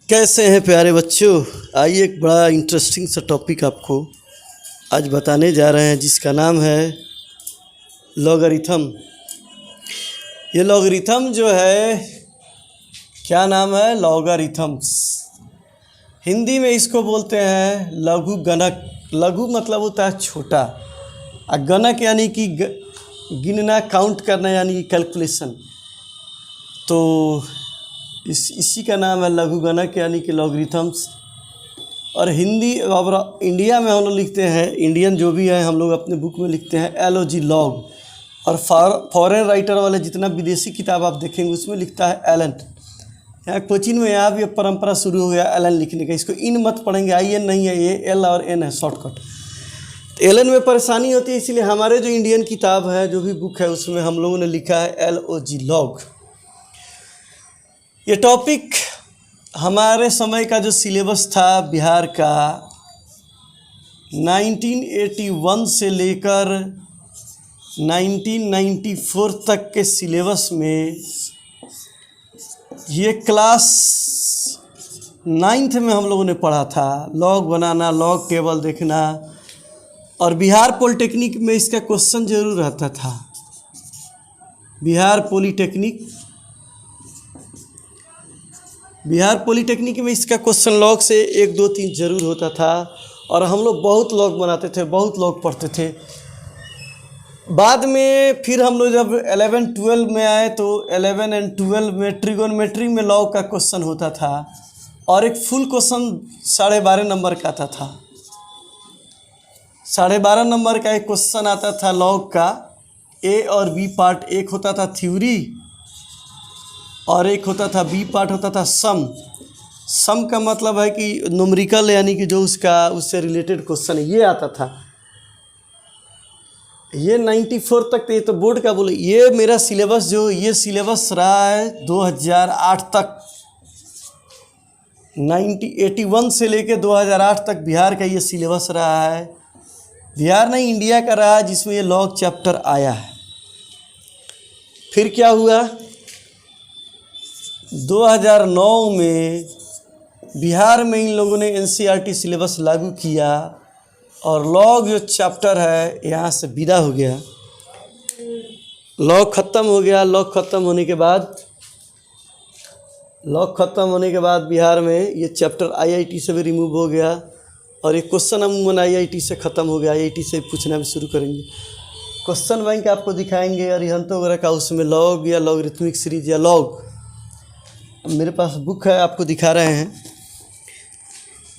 कैसे हैं प्यारे बच्चों। आइए एक बड़ा इंटरेस्टिंग सा टॉपिक आपको आज बताने जा रहे हैं, जिसका नाम है लॉगरिथम। ये लॉगरिथम जो है, क्या नाम है? लॉगरिथम्स। हिंदी में इसको बोलते हैं लघु गणक। लघु मतलब होता है छोटा, और गणक यानी कि गिनना, काउंट करना, यानी कि कैलकुलेशन। तो इसी का नाम है लघु गणक यानी कि लॉगरिथम्स। और हिंदी और इंडिया में हम लोग लिखते हैं, इंडियन जो भी है हम लोग अपने बुक में लिखते हैं LOG लॉग। और फॉरेन राइटर वाले जितना विदेशी किताब आप देखेंगे उसमें लिखता है एलन। यहाँ कोचिन में यहाँ भी परंपरा शुरू हो गया एलन लिखने का। इसको इन मत पढ़ेंगे, IN नहीं है, ये L और N है, शॉर्टकट। तो एलन में परेशानी होती है, इसीलिए हमारे जो इंडियन किताब है, जो भी बुक है, उसमें हम लोगों ने लिखा है LOG लॉग। ये टॉपिक हमारे समय का जो सिलेबस था बिहार का 1981 से लेकर 1994 तक के सिलेबस में, ये क्लास 9th में हम लोगों ने पढ़ा था। लॉग बनाना, लॉग टेबल देखना, और बिहार पॉलिटेक्निक में इसका क्वेश्चन जरूर रहता था। बिहार पॉलिटेक्निक में इसका क्वेश्चन लॉग से 1 2 3 जरूर होता था। और हम लोग बहुत लॉग बनाते थे, बहुत लॉग पढ़ते थे। बाद में फिर हम लोग जब 11-12 में आए तो 11 और 12 में ट्रिगोनोमेट्री में लॉग का क्वेश्चन होता था, और एक फुल क्वेश्चन 12.5 नंबर का आता था। 12.5 नंबर का एक क्वेश्चन आता था लॉग का। A और B पार्ट, एक होता था थ्योरी और एक होता था B पार्ट होता था सम। सम का मतलब है कि न्यूमेरिकल, यानी कि जो उससे रिलेटेड क्वेश्चन है, ये आता था। ये 94 तक। तो ये तो बोर्ड का बोले, ये मेरा सिलेबस जो ये सिलेबस रहा है 2008 तक। 1981 से लेके 2008 तक बिहार का ये सिलेबस रहा है। बिहार नहीं, इंडिया का रहा है, जिसमें ये लॉग चैप्टर आया है। फिर क्या हुआ, 2009 में बिहार में इन लोगों ने NCERT सिलेबस लागू किया, और लॉग जो चैप्टर है यहाँ से विदा हो गया। लॉग ख़त्म हो गया। लॉग ख़त्म होने के बाद बिहार में ये चैप्टर IIT से भी रिमूव हो गया, और ये क्वेश्चन अमूमन IIT से ख़त्म हो गया। IIT से पूछना भी शुरू करेंगे। क्वेश्चन बैंक आपको दिखाएंगे अरिहंत वगैरह का, उसमें लॉग या लॉगरिथमिक सीरीज या लॉग। मेरे पास बुक है, आपको दिखा रहे हैं।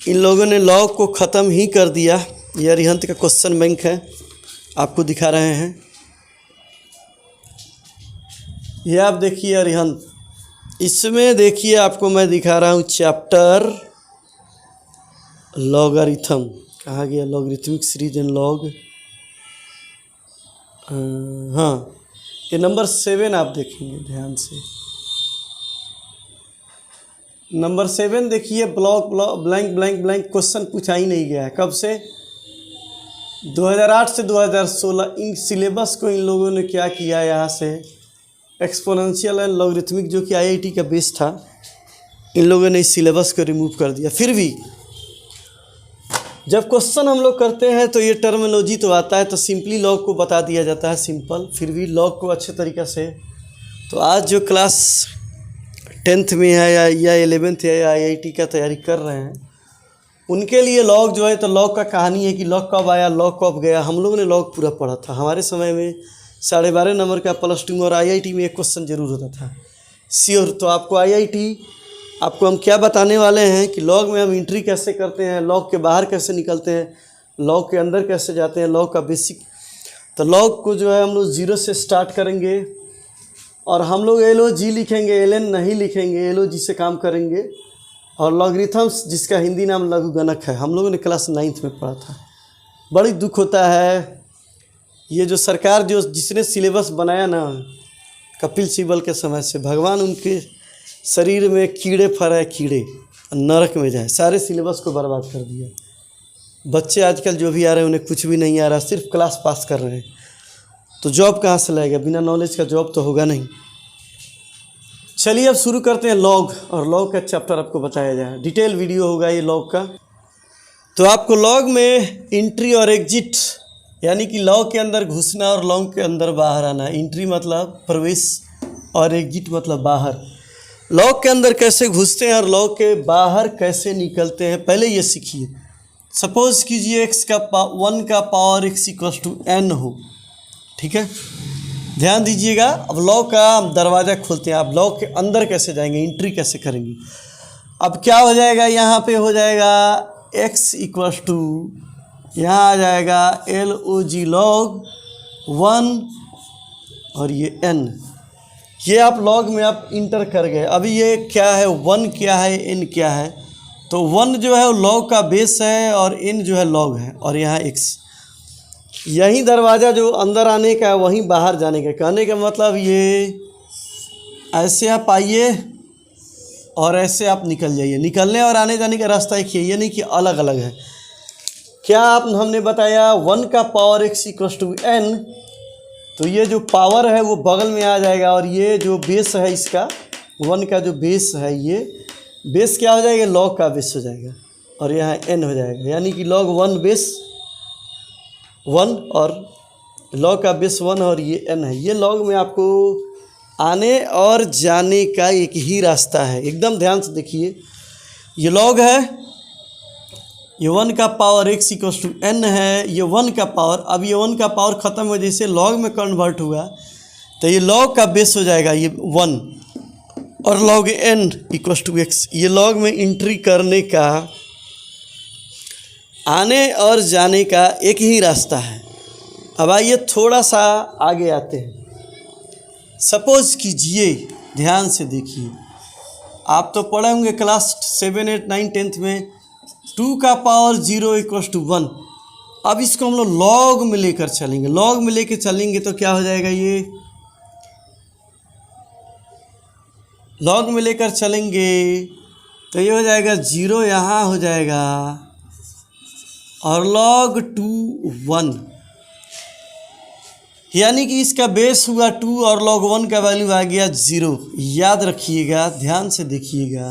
इन लोगों ने लॉग को ख़त्म ही कर दिया। ये अरिहंत का क्वेश्चन बैंक है, आपको दिखा रहे हैं। ये आप देखिए अरिहंत, इसमें देखिए आपको मैं दिखा रहा हूँ चैप्टर लॉगरिथम। कहाँ गया? Logarithmic series and log. हाँ, ये नंबर 7 आप देखेंगे ध्यान से। नंबर 7 देखिए, ब्लैंक क्वेश्चन पूछा ही नहीं गया है। कब से? 2008 से 2016। इन सिलेबस को इन लोगों ने क्या किया, यहाँ से एक्सपोनेंशियल एंड लॉगरिथमिक, जो कि IIT का बेस था, इन लोगों ने इस सिलेबस को रिमूव कर दिया। फिर भी जब क्वेश्चन हम लोग करते हैं तो ये टर्मिनोलॉजी तो आता है, तो सिंपली लॉग को बता दिया जाता है, सिंपल। फिर भी लॉग को अच्छे तरीक़े से, तो आज जो क्लास 10th में है या 11th है या IIT का तैयारी कर रहे हैं, उनके लिए लॉग जो है, तो लॉग का कहानी है कि लॉग कब आया, लॉग कब गया। हम लोगों ने लॉग पूरा पढ़ा था। हमारे समय में 12.5 नंबर का +2 में और IIT में एक क्वेश्चन जरूर होता था, श्योर। तो आपको IIT, आपको हम क्या बताने वाले हैं कि लॉग में हम एंट्री कैसे करते हैं, लॉग के बाहर कैसे निकलते हैं, लॉग के अंदर कैसे जाते हैं, लॉग का बेसिक। तो लॉग को जो है हम लोग 0 से स्टार्ट करेंगे, और हम लोग LOG लिखेंगे, LN नहीं लिखेंगे, LOG से काम करेंगे। और लॉगरिथम्स, जिसका हिंदी नाम लघु गणक है, हम लोगों ने क्लास 9th में पढ़ा था। बड़ी दुख होता है, ये जो सरकार जिसने सिलेबस बनाया ना कपिल सिब्बल के समय से, भगवान उनके शरीर में कीड़े फराए, कीड़े नरक में जाए, सारे सिलेबस को बर्बाद कर दिया। बच्चे आजकल जो भी आ रहे हैं उन्हें कुछ भी नहीं आ रहा, सिर्फ क्लास पास कर रहे हैं। तो जॉब कहाँ से लाएगा? बिना नॉलेज का जॉब तो होगा नहीं। चलिए अब शुरू करते हैं लॉग, और लॉग का चैप्टर आपको बताया जाए, डिटेल वीडियो होगा ये लॉग का। तो आपको लॉग में एंट्री और एग्जिट, यानी कि लॉग के अंदर घुसना और लॉग के अंदर बाहर आना। एंट्री मतलब प्रवेश और एग्जिट मतलब बाहर। लॉग के अंदर कैसे घुसते हैं और लॉग के बाहर कैसे निकलते हैं, पहले ये सीखिए। सपोज कीजिए x का 1 का power x equals to n हो, ठीक है। ध्यान दीजिएगा, अब लॉग का दरवाज़ा खोलते हैं। आप लॉग के अंदर कैसे जाएंगे, एंट्री कैसे करेंगे। अब क्या हो जाएगा, यहाँ पे हो जाएगा x इक्वल्स टू, यहाँ आ जाएगा LOG लॉग 1 और ये n। ये आप लॉग में आप इंटर कर गए। अभी ये क्या है, 1 क्या है, n क्या है। तो 1 जो है वो लॉग का बेस है और n जो है लॉग है, और यहाँ x। यही दरवाज़ा जो अंदर आने का है वहीं बाहर जाने का। कहने का मतलब ये ऐसे आप आइए और ऐसे आप निकल जाइए। निकलने और आने जाने का रास्ता एक ही है, ये नहीं कि अलग अलग है। क्या आप हमने बताया 1 का power x equals to n, तो ये जो पावर है वो बगल में आ जाएगा, और ये जो बेस है इसका 1 का जो बेस है, ये बेस क्या हो जाएगा, लॉग का बेस हो जाएगा, और यहाँ n हो जाएगा। यानी कि लॉग 1 बेस 1 और लॉग का बेस 1 और ये n है। ये लॉग में आपको आने और जाने का एक ही रास्ता है। एकदम ध्यान से देखिए, ये लॉग है, ये 1 का power x equals to n है, ये 1 का पावर। अब ये 1 का पावर ख़त्म हो जैसे लॉग में कन्वर्ट हुआ, तो ये लॉग का बेस हो जाएगा ये 1, और log n equals to x। ये लॉग में एंट्री करने का, आने और जाने का एक ही रास्ता है। अब आइए थोड़ा सा आगे आते हैं। सपोज कीजिए, ध्यान से देखिए, आप तो पढ़े होंगे क्लास 7, 8, 9, 10th में 2 का पावर 0 इक्वल्स टू 1। अब इसको हम लोग लॉग में लेकर चलेंगे। लॉग में लेकर चलेंगे तो क्या हो जाएगा, ये लॉग में लेकर चलेंगे तो ये हो जाएगा 0, यहाँ हो जाएगा, और लॉग 2 1, यानी कि इसका बेस हुआ 2 और लॉग 1 का वैल्यू आ गया 0। याद रखिएगा, ध्यान से देखिएगा,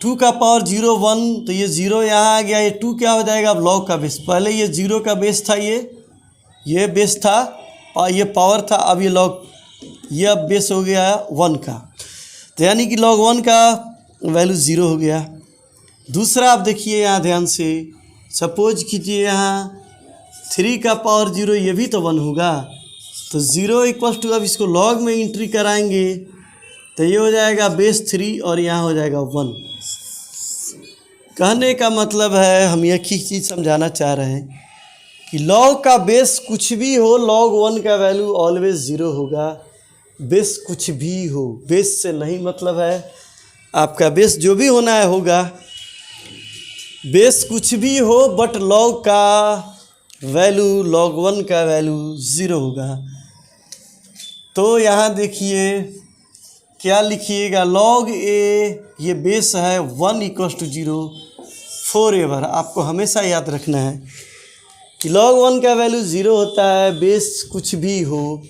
2 का पावर 0 1, तो ये 0 यहाँ आ गया, ये 2 क्या हो जाएगा, अब लॉग का बेस। पहले ये 0 का बेस था, ये बेस था और ये पावर था। अब ये लॉग, ये अब बेस हो गया 1 का, तो यानी कि लॉग 1 का वैल्यू 0 हो गया। दूसरा आप देखिए यहाँ ध्यान से, सपोज कीजिए यहाँ 3 का पावर 0, ये भी तो 1 होगा, तो 0 इक्वल्स टू, अब इसको लॉग में एंट्री कराएंगे तो ये हो जाएगा बेस 3 और यहाँ हो जाएगा 1। कहने का मतलब है, हम एक ही चीज़ समझाना चाह रहे हैं कि लॉग का बेस कुछ भी हो, लॉग 1 का वैल्यू ऑलवेज 0 होगा। बेस कुछ भी हो, बेस से नहीं मतलब है, आपका बेस जो भी होना है होगा। बेस कुछ भी हो बट लॉग का वैल्यू, लॉग 1 का वैल्यू 0 होगा। तो यहाँ देखिए क्या लिखिएगा, लॉग ए, ये बेस है 1 इक्वल्स टू 0 फॉर एवर। आपको हमेशा याद रखना है कि लॉग 1 का वैल्यू 0 होता है, बेस कुछ भी हो।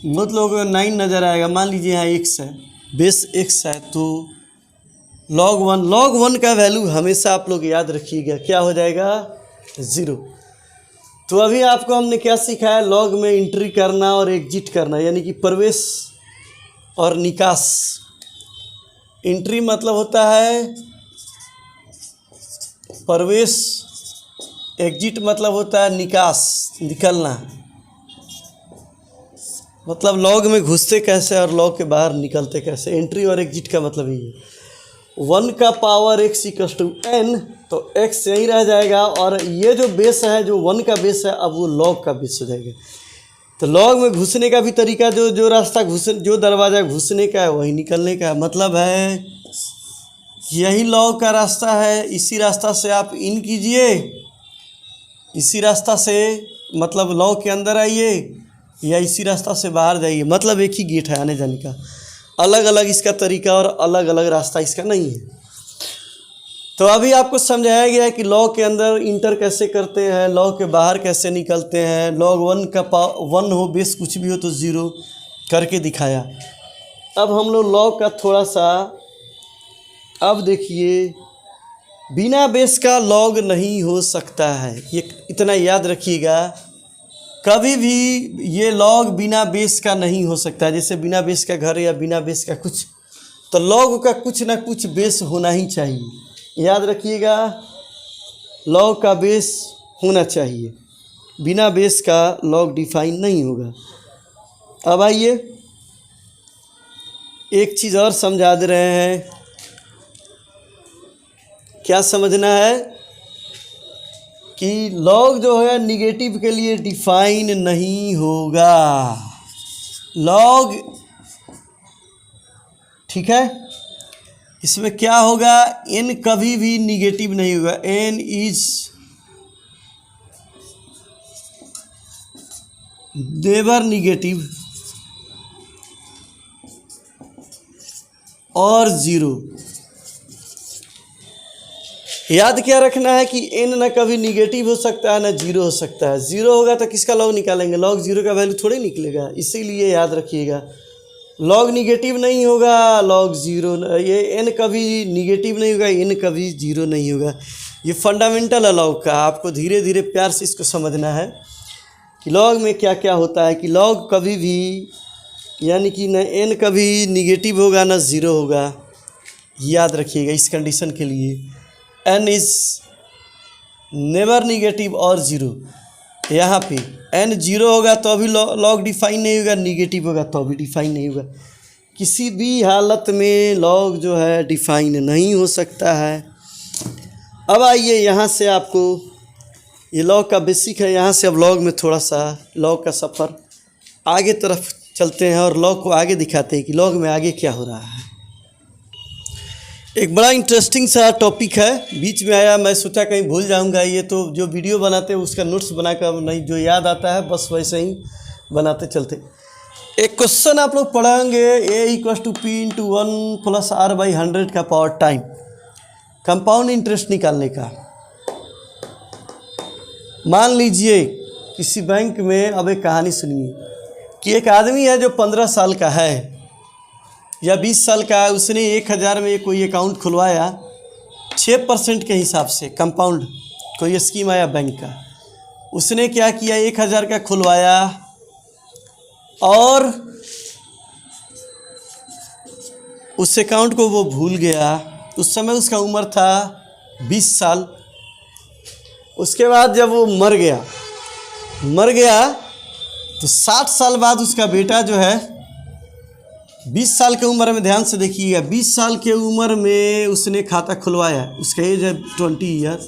मतलब 9 नज़र आएगा, मान लीजिए यहाँ x है, बेस x है, तो लॉग 1 का वैल्यू हमेशा आप लोग याद रखिएगा, क्या हो जाएगा, 0। तो अभी आपको हमने क्या सिखाया, लॉग में एंट्री करना और एग्जिट करना, यानी कि प्रवेश और निकास। एंट्री मतलब होता है प्रवेश, एग्जिट मतलब होता है निकास, निकलना। मतलब लॉग में घुसते कैसे और लॉग के बाहर निकलते कैसे। एंट्री और एग्जिट का मतलब ये है। 1 का power x equals to n, तो x यही रह जाएगा, और ये जो बेस है, जो 1 का बेस है, अब वो लॉग का बेस हो जाएगा। तो लॉग में घुसने का भी तरीका, जो रास्ता जो दरवाज़ा घुसने का है वही निकलने का है। मतलब है यही लॉग का रास्ता है, इसी रास्ता से आप इन कीजिए, इसी रास्ता से मतलब लॉग के अंदर आइए, या इसी रास्ता से बाहर जाइए। मतलब एक ही गेट है आने जाने का, अलग अलग इसका तरीका और अलग अलग रास्ता इसका नहीं है। तो अभी आपको समझाया गया है कि लॉग के अंदर इंटर कैसे करते हैं, लॉग के बाहर कैसे निकलते हैं। लॉग 1 का 1 हो, बेस कुछ भी हो तो 0, करके दिखाया। अब हम लोग लॉग का थोड़ा सा, अब देखिए बिना बेस का लॉग नहीं हो सकता है, ये इतना याद रखिएगा। कभी भी ये लॉग बिना बेस का नहीं हो सकता। जैसे बिना बेस का घर या बिना बेस का कुछ, तो लॉग का कुछ ना कुछ बेस होना ही चाहिए। याद रखिएगा, लॉग का बेस होना चाहिए, बिना बेस का लॉग डिफाइन नहीं होगा। अब आइए एक चीज़ और समझा दे रहे हैं। क्या समझना है कि लॉग जो है निगेटिव के लिए डिफाइन नहीं होगा। लॉग, ठीक है, इसमें क्या होगा, n कभी भी निगेटिव नहीं होगा। n इज नेवर निगेटिव और ज़ीरो। याद क्या रखना है कि n ना कभी निगेटिव हो सकता है ना जीरो हो सकता है। जीरो होगा तो किसका लॉग निकालेंगे, लॉग जीरो का वैल्यू थोड़ी निकलेगा। इसीलिए याद रखिएगा, लॉग निगेटिव नहीं होगा, लॉग ज़ीरो, ये n कभी निगेटिव नहीं होगा, n कभी ज़ीरो नहीं होगा। ये फंडामेंटल है लॉग का, आपको धीरे धीरे प्यार से इसको समझना है कि लॉग में क्या क्या होता है। कि लॉग कभी भी, यानी कि न n कभी निगेटिव होगा ना ज़ीरो होगा। याद रखिएगा इस कंडीशन के लिए, n इज़ नेवर निगेटिव और ज़ीरो। यहाँ पे n जीरो होगा तो अभी लॉग डिफाइन नहीं होगा, निगेटिव होगा तो अभी डिफाइन नहीं होगा। किसी भी हालत में लॉग जो है डिफाइन नहीं हो सकता है। अब आइए यहाँ से, आपको ये लॉग का बेसिक है, यहाँ से अब लॉग में थोड़ा सा लॉग का सफ़र आगे तरफ चलते हैं और लॉग को आगे दिखाते हैं कि लॉग में आगे क्या हो रहा है। एक बड़ा इंटरेस्टिंग सा टॉपिक है, बीच में आया, मैं सोचा कहीं भूल जाऊंगा। ये तो जो वीडियो बनाते हैं उसका नोट्स बनाकर नहीं, जो याद आता है बस वैसे ही बनाते चलते। एक क्वेश्चन आप लोग पढ़ेंगे, a=p/1 + r/100 का पावर टाइम, कंपाउंड इंटरेस्ट निकालने का। मान लीजिए किसी बैंक में, अब एक कहानी सुनिए कि एक आदमी है जो 15 साल का है या 20 साल का है, उसने 1000 में कोई अकाउंट खुलवाया 6% के हिसाब से। कंपाउंड कोई स्कीम आया बैंक का, उसने क्या किया, 1000 का खुलवाया और उस अकाउंट को वो भूल गया। उस समय उसका उम्र था 20 साल। उसके बाद जब वो मर गया तो 60 साल बाद उसका बेटा जो है, 20 साल की उम्र में, ध्यान से देखिएगा, 20 साल के उम्र में उसने खाता खुलवाया, उसका एज है 20 ईयर।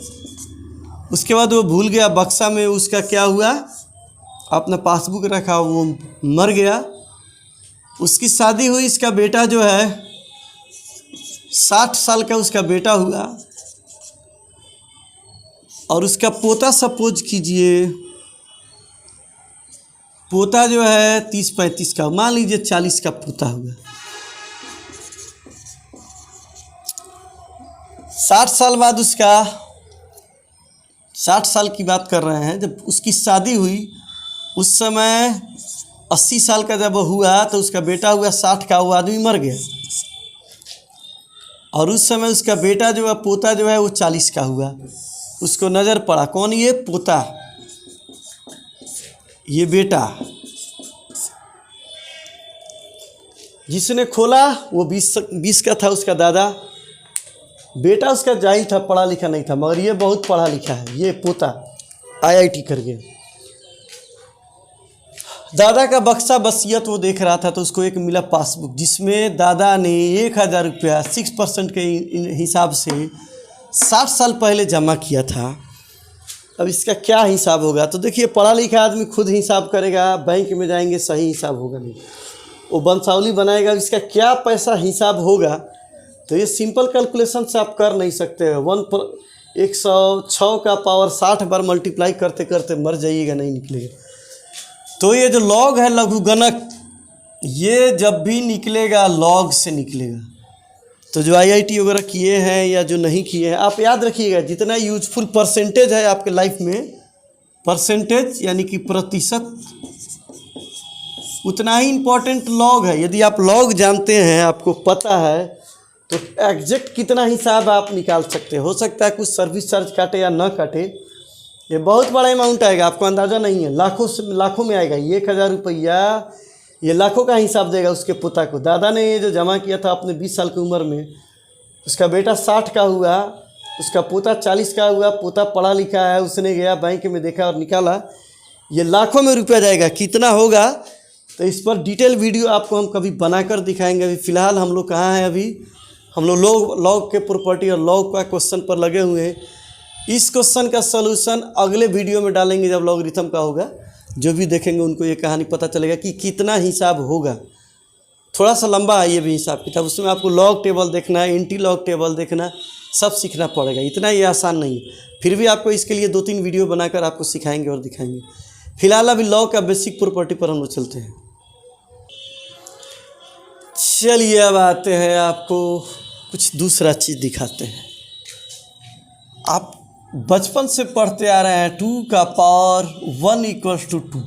उसके बाद वो भूल गया, बक्सा में उसका क्या हुआ, अपना पासबुक रखा, वो मर गया। उसकी शादी हुई, इसका बेटा जो है 60 साल का उसका बेटा हुआ और उसका पोता, सपोज कीजिए पोता जो है 30-35 का, मान लीजिए 40 का पोता हुआ। 60 साल बाद उसका, 60 साल की बात कर रहे हैं, जब उसकी शादी हुई उस समय 80 साल का जब हुआ तो उसका बेटा हुआ 60 का, वो आदमी मर गया। और उस समय उसका बेटा जो है, पोता जो है, वो 40 का हुआ। उसको नज़र पड़ा, कौन, ये पोता, ये बेटा। जिसने खोला वो 20 का था, उसका दादा। बेटा उसका जाहिल था, पढ़ा लिखा नहीं था, मगर ये बहुत पढ़ा लिखा है, ये पोता IIT कर गया। दादा का बक्सा वसीयत वो देख रहा था तो उसको एक मिला पासबुक, जिसमें दादा ने 1000 रुपया 6% के हिसाब से 60 साल पहले जमा किया था। अब इसका क्या हिसाब होगा, तो देखिए पढ़ा लिखा आदमी खुद हिसाब करेगा, बैंक में जाएंगे सही हिसाब होगा नहीं, वो वंशावली बनाएगा, इसका क्या पैसा हिसाब होगा। तो ये सिंपल कैलकुलेशन से आप कर नहीं सकते। 106 का पावर 60 बार मल्टीप्लाई करते करते मर जाइएगा, नहीं निकलेगा। तो ये जो लॉग है लघुगणक, ये जब भी निकलेगा लॉग से निकलेगा। तो जो IIT वगैरह किए हैं या जो नहीं किए हैं, आप याद रखिएगा, जितना यूजफुल परसेंटेज है आपके लाइफ में, परसेंटेज यानी कि प्रतिशत, उतना ही इम्पोर्टेंट लॉग है। यदि आप लॉग जानते हैं, आपको पता है, तो एग्जैक्ट कितना हिसाब आप निकाल सकते हो सकता है कुछ सर्विस चार्ज काटे या ना काटे। ये बहुत बड़ा अमाउंट आएगा, आपको अंदाज़ा नहीं है, लाखों में आएगा। 1000 रुपया ये लाखों का हिसाब देगा उसके पोता को। दादा ने ये जो जमा किया था अपने 20 साल की उम्र में, उसका बेटा 60 का हुआ, उसका पोता 40 का हुआ। पोता पढ़ा लिखा है, उसने गया बैंक में देखा और निकाला, ये लाखों में रुपया जाएगा। कितना होगा तो इस पर डिटेल वीडियो आपको हम कभी बनाकर दिखाएंगे। अभी फ़िलहाल हम लोग कहाँ हैं, अभी हम लोग लॉग के प्रॉपर्टी और लॉग का क्वेश्चन पर लगे हुए हैं। इस क्वेश्चन का सलूशन अगले वीडियो में डालेंगे जब लॉगरिथम का होगा। जो भी देखेंगे उनको ये कहानी पता चलेगा कि कितना हिसाब होगा। थोड़ा सा लंबा है ये भी हिसाब किताब, उसमें आपको लॉग टेबल देखना है, एंटी लॉग टेबल देखना, सब सीखना पड़ेगा। इतना ये आसान नहीं है, फिर भी आपको इसके लिए 2-3 वीडियो बनाकर आपको सिखाएंगे और दिखाएंगे। फिलहाल अभी लॉग का बेसिक प्रॉपर्टी पर हम लोग चलते हैं। चलिए अब आते हैं, आपको कुछ दूसरा चीज़ दिखाते हैं। आप बचपन से पढ़ते आ रहे हैं 2 का पावर 1 = 2,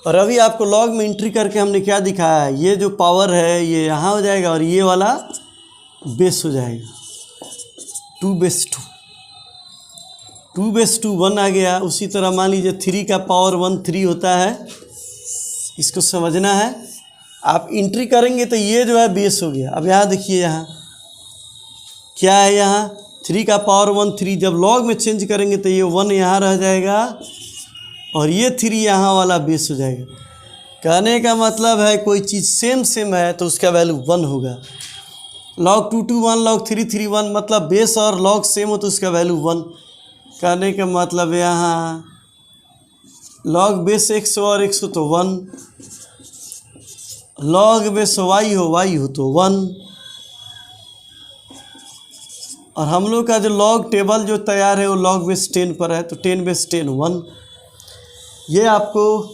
और अभी आपको लॉग में एंट्री करके हमने क्या दिखाया है, ये जो पावर है ये यहाँ हो जाएगा और ये वाला बेस हो जाएगा। 2/2 1 आ गया। उसी तरह मान लीजिए 3 का पावर 1 3 होता है, इसको समझना है। आप एंट्री करेंगे तो ये जो है बेस हो गया। अब यहाँ देखिए, यहाँ क्या है, यहाँ 3 का पावर 1 3। जब लॉग में चेंज करेंगे तो ये 1 यहाँ रह जाएगा और ये 3 यहाँ वाला बेस हो जाएगा। कहने का मतलब है कोई चीज़ सेम है तो उसका वैल्यू 1 होगा। log 2 2 1, log 3 3 1, मतलब बेस और लॉग सेम हो तो उसका वैल्यू 1। कहने का मतलब यहाँ log बेस x हो और x हो तो 1, log बेस y हो तो 1। और हम लोग का जो लॉग टेबल जो तैयार है वो log बेस 10 पर है, तो 10/10 1। ये आपको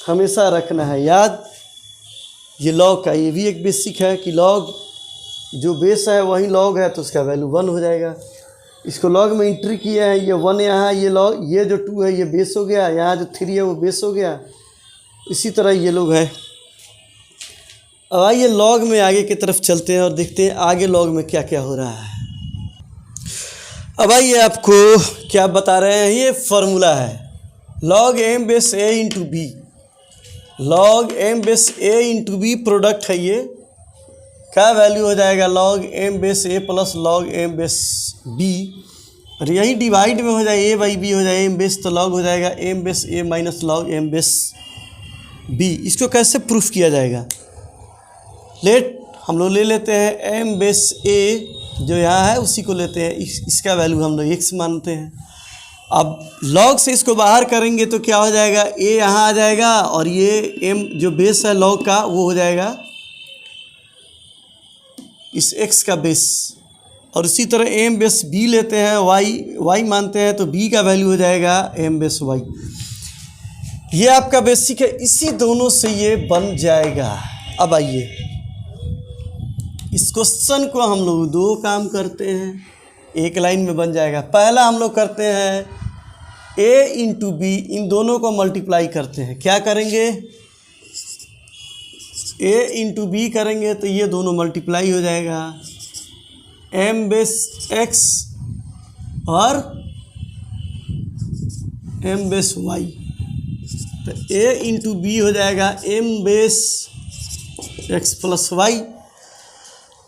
हमेशा रखना है याद। ये लॉग का ये भी एक बेसिक है कि लॉग जो बेस है वही लॉग है तो उसका वैल्यू 1 हो जाएगा। इसको लॉग में एंट्री किया है, ये 1 यहाँ, ये लॉग, ये जो 2 है ये बेस हो गया, यहाँ जो 3 है वो बेस हो गया। इसी तरह ये लोग है। अब आइए लॉग में आगे की तरफ चलते हैं और देखते हैं आगे लॉग में क्या क्या हो रहा है। अब आइए आपको क्या बता रहे हैं, ये फॉर्मूला है log m base a × b। log m base a × b product है, ये क्या वैल्यू हो जाएगा log m base a + log m base b। और यही डिवाइड में हो जाए a/b हो जाए m बेस, तो log हो जाएगा m base a - log m base b। इसको कैसे प्रूफ किया जाएगा, हम लोग ले लेते हैं m बेस a जो यहाँ है उसी को लेते हैं, इसका वैल्यू हम लोग x मानते हैं। अब log से इसको बाहर करेंगे तो क्या हो जाएगा, a यहाँ आ जाएगा और ये m जो बेस है log का वो हो जाएगा इस x का बेस। और इसी तरह m बेस b लेते हैं, y मानते हैं, तो b का वैल्यू हो जाएगा m बेस y। ये आपका बेसिक है, इसी दोनों से ये बन जाएगा। अब आइए इस क्वेश्चन को हम लोग 2 काम करते हैं, एक लाइन में बन जाएगा। पहला हम लोग करते हैं a × b, इन दोनों को मल्टीप्लाई करते हैं। क्या करेंगे, a × b करेंगे तो ये दोनों मल्टीप्लाई हो जाएगा, m बेस x और m बेस y। तो a × b हो जाएगा m बेस x + y।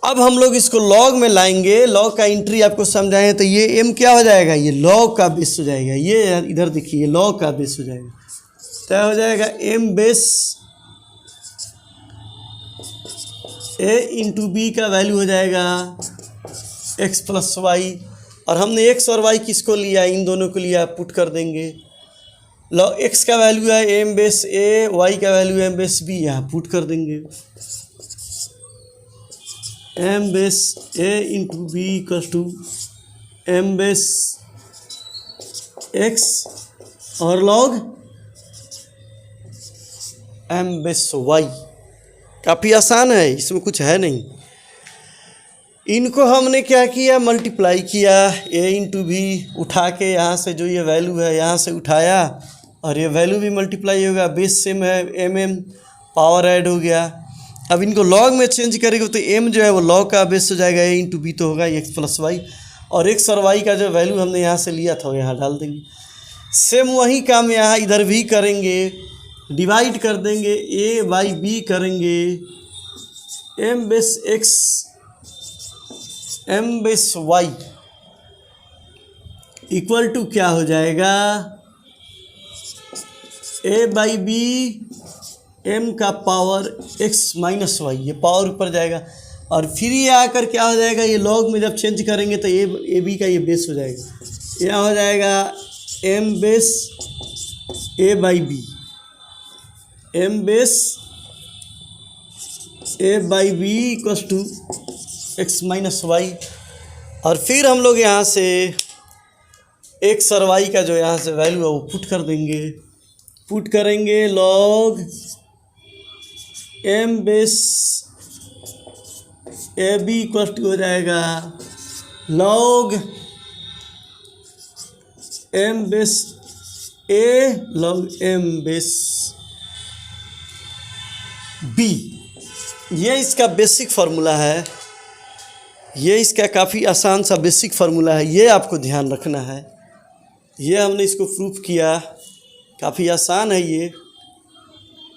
अब हम लोग इसको लॉग में लाएंगे, लॉग का एंट्री आपको समझाएं तो ये m क्या हो जाएगा, ये लॉग का बेस हो जाएगा। ये इधर देखिए लॉग का बेस हो जाएगा, क्या हो जाएगा m बेस a × b का वैल्यू हो जाएगा x + y। और हमने x और y किसको लिया, इन दोनों को लिया, पुट कर देंगे। लॉग x का वैल्यू है m बेस a, y का वैल्यू है m बेस b, यहाँ पुट कर देंगे। m base a × b = m base x और log m बेस y। काफ़ी आसान है, इसमें कुछ है नहीं। इनको हमने क्या किया, मल्टीप्लाई किया, a × b उठा के यहाँ से जो ये वैल्यू है यहाँ से उठाया और ये वैल्यू भी मल्टीप्लाई होगा, बेस सेम है, एम पावर ऐड हो गया। अब इनको लॉग में चेंज करेंगे तो एम जो है वो लॉग का बेस हो जाएगा, ए इंटू बी तो होगा एक्स प्लस वाई, और एक्स और वाई का जो वैल्यू हमने यहाँ से लिया था वो यहाँ डाल देंगे। सेम वही काम यहाँ इधर भी करेंगे, डिवाइड कर देंगे, ए बाई बी करेंगे, m base x m base y equal to क्या हो जाएगा, ए बाई बी एम का पावर एक्स माइनस वाई, ये पावर ऊपर जाएगा, और फिर ये आकर क्या हो जाएगा, ये लॉग में जब चेंज करेंगे तो ए बी का ये बेस हो जाएगा, यह हो जाएगा m base a by b, m base a by b equal to x minus y. और फिर हम लोग यहाँ से एक्स और वाई का जो यहाँ से वैल्यू है वो पुट कर देंगे, पुट करेंगे log m base a b equal to हो जाएगा log m base a log m base b. ये इसका बेसिक फार्मूला है, ये इसका काफ़ी आसान सा बेसिक फार्मूला है, ये आपको ध्यान रखना है। ये हमने इसको प्रूफ किया, काफ़ी आसान है ये,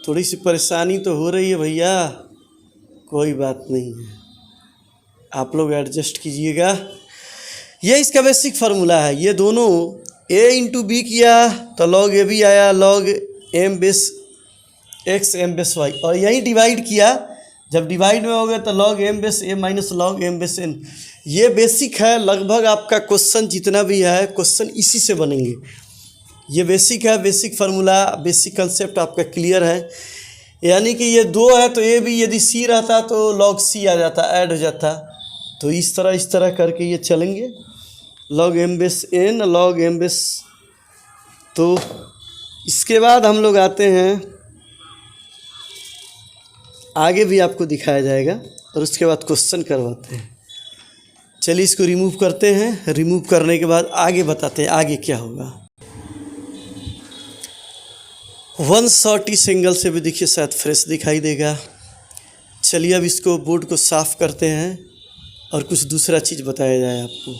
थोड़ी सी परेशानी तो हो रही है भैया, कोई बात नहीं है, आप लोग एडजस्ट कीजिएगा। ये इसका बेसिक फार्मूला है, ये दोनों ए इंटू बी किया तो लॉग ए बी आया, log m base x m base y, और यही डिवाइड किया, जब डिवाइड में हो गया तो log m base a minus log m base n. ये बेसिक है, लगभग आपका क्वेश्चन जितना भी है क्वेश्चन इसी से बनेंगे। ये बेसिक है, बेसिक फार्मूला, बेसिक कंसेप्ट आपका क्लियर है। यानी कि ये दो है तो ए भी यदि सी रहता तो लॉग सी आ जाता, ऐड हो जाता, तो इस तरह करके ये चलेंगे, log m base n log m base. तो इसके बाद हम लोग आते हैं, आगे भी आपको दिखाया जाएगा और उसके बाद क्वेश्चन करवाते हैं। चलिए इसको रिमूव करते हैं, रिमूव करने के बाद आगे बताते हैं आगे क्या होगा। 1शॉट इस एंगल से भी देखिए शायद फ्रेश दिखाई देगा। चलिए अब इसको बोर्ड को साफ़ करते हैं और कुछ दूसरा चीज़ बताया जाए आपको।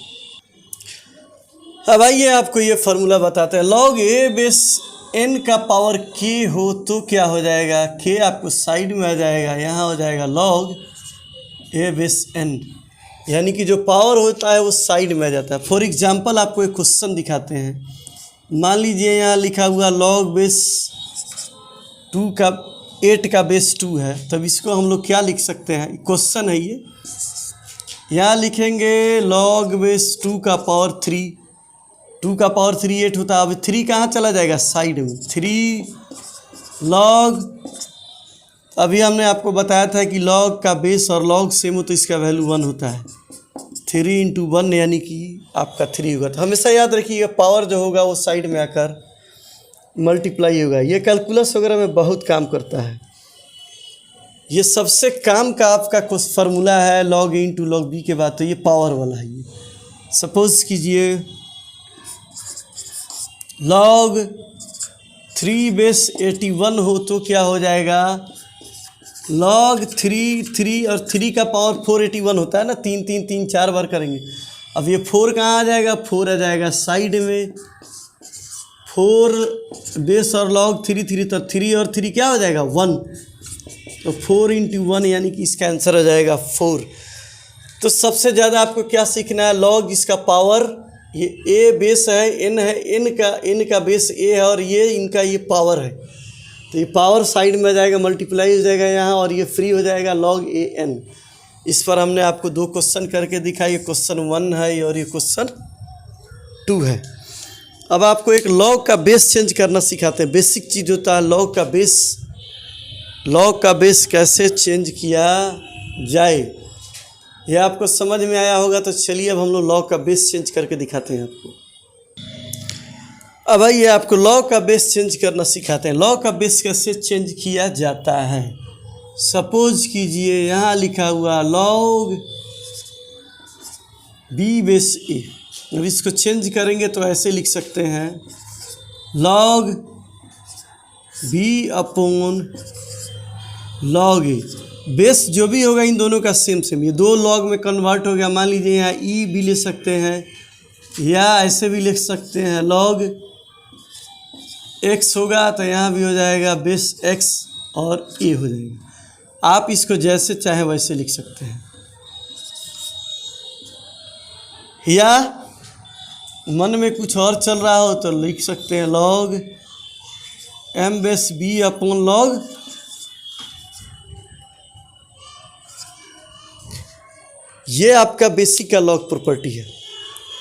अब आइए आपको ये फार्मूला बताते हैं। लॉग ए बेस एन का पावर के हो तो क्या हो जाएगा, के आपको साइड में आ जाएगा, यहाँ हो जाएगा लॉग ए बेस एन, यानी कि जो पावर होता है वो साइड में आ जाता है। फॉर एग्जांपल आपको एक क्वेश्चन दिखाते हैं, मान लीजिए यहाँ लिखा हुआ लॉग बेस 2 का 8 का बेस 2 है, तब इसको हम लोग क्या लिख सकते हैं, क्वेश्चन है ये, यहाँ लिखेंगे लॉग बेस 2 का पावर 3, 2 का पावर 3 8 होता है। अब 3 कहाँ चला जाएगा, साइड में, 3 लॉग, अभी हमने आपको बताया था कि लॉग का बेस और लॉग सेम हो तो इसका वैल्यू 1 होता है, 3 इंटू 1 यानी कि आपका 3 होगा। तो हमेशा याद रखिएगा पावर जो होगा वो साइड में आकर मल्टीप्लाई होगा। ये कैलकुलस वगैरह में बहुत काम करता है, ये सबसे काम का आपका कुछ फार्मूला है लॉग ए इंटू लॉग बी के बाद, तो ये पावर वाला है। ये सपोज कीजिए लॉग 3 बेस 81 हो तो क्या हो जाएगा, लॉग 3 और 3 का पावर 481 होता है ना, 3 3 3 4 बार करेंगे। अब ये 4 कहाँ आ जाएगा, 4 आ जाएगा साइड में, 4 बेस और लॉग 3 तो 3 और 3 क्या हो जाएगा 1, तो 4 इंटू 1 यानी कि इसका आंसर हो जाएगा 4। तो सबसे ज़्यादा आपको क्या सीखना है, लॉग इसका पावर, ये ए बेस है, एन है, एन का बेस ए है और ये इनका ये पावर है, तो ये पावर साइड में आ जाएगा, मल्टीप्लाई हो जाएगा यहाँ, और ये फ्री हो जाएगा लॉग ए एन। इस पर हमने आपको 2 क्वेश्चन करके दिखाया, ये क्वेश्चन 1 है और ये क्वेश्चन 2 है। अब आपको एक लॉग का बेस चेंज करना सिखाते हैं, बेसिक चीज़ होता है लॉग का बेस। लॉग का बेस कैसे चेंज किया जाए ये आपको समझ में आया होगा। तो चलिए अब हम लोग लॉग का बेस चेंज करके दिखाते हैं आपको। अब आइए आपको लॉग का बेस चेंज करना सिखाते हैं। लॉग का बेस कैसे चेंज किया जाता है, सपोज कीजिए यहाँ लिखा हुआ लॉग बी बेस ए, अब इसको चेंज करेंगे तो ऐसे लिख सकते हैं लॉग बी अपॉन लॉग ए। बेस जो भी होगा इन दोनों का सेम सेम, ये दो लॉग में कन्वर्ट हो गया। मान लीजिए यहाँ ई भी ले सकते हैं या ऐसे भी लिख सकते हैं, लॉग एक्स होगा तो यहाँ भी हो जाएगा बेस एक्स और ए हो जाएगा। आप इसको जैसे चाहे वैसे लिख सकते हैं, या मन में कुछ और चल रहा हो तो लिख सकते हैं log m base b upon log. ये आपका बेसिक का लॉग प्रॉपर्टी है।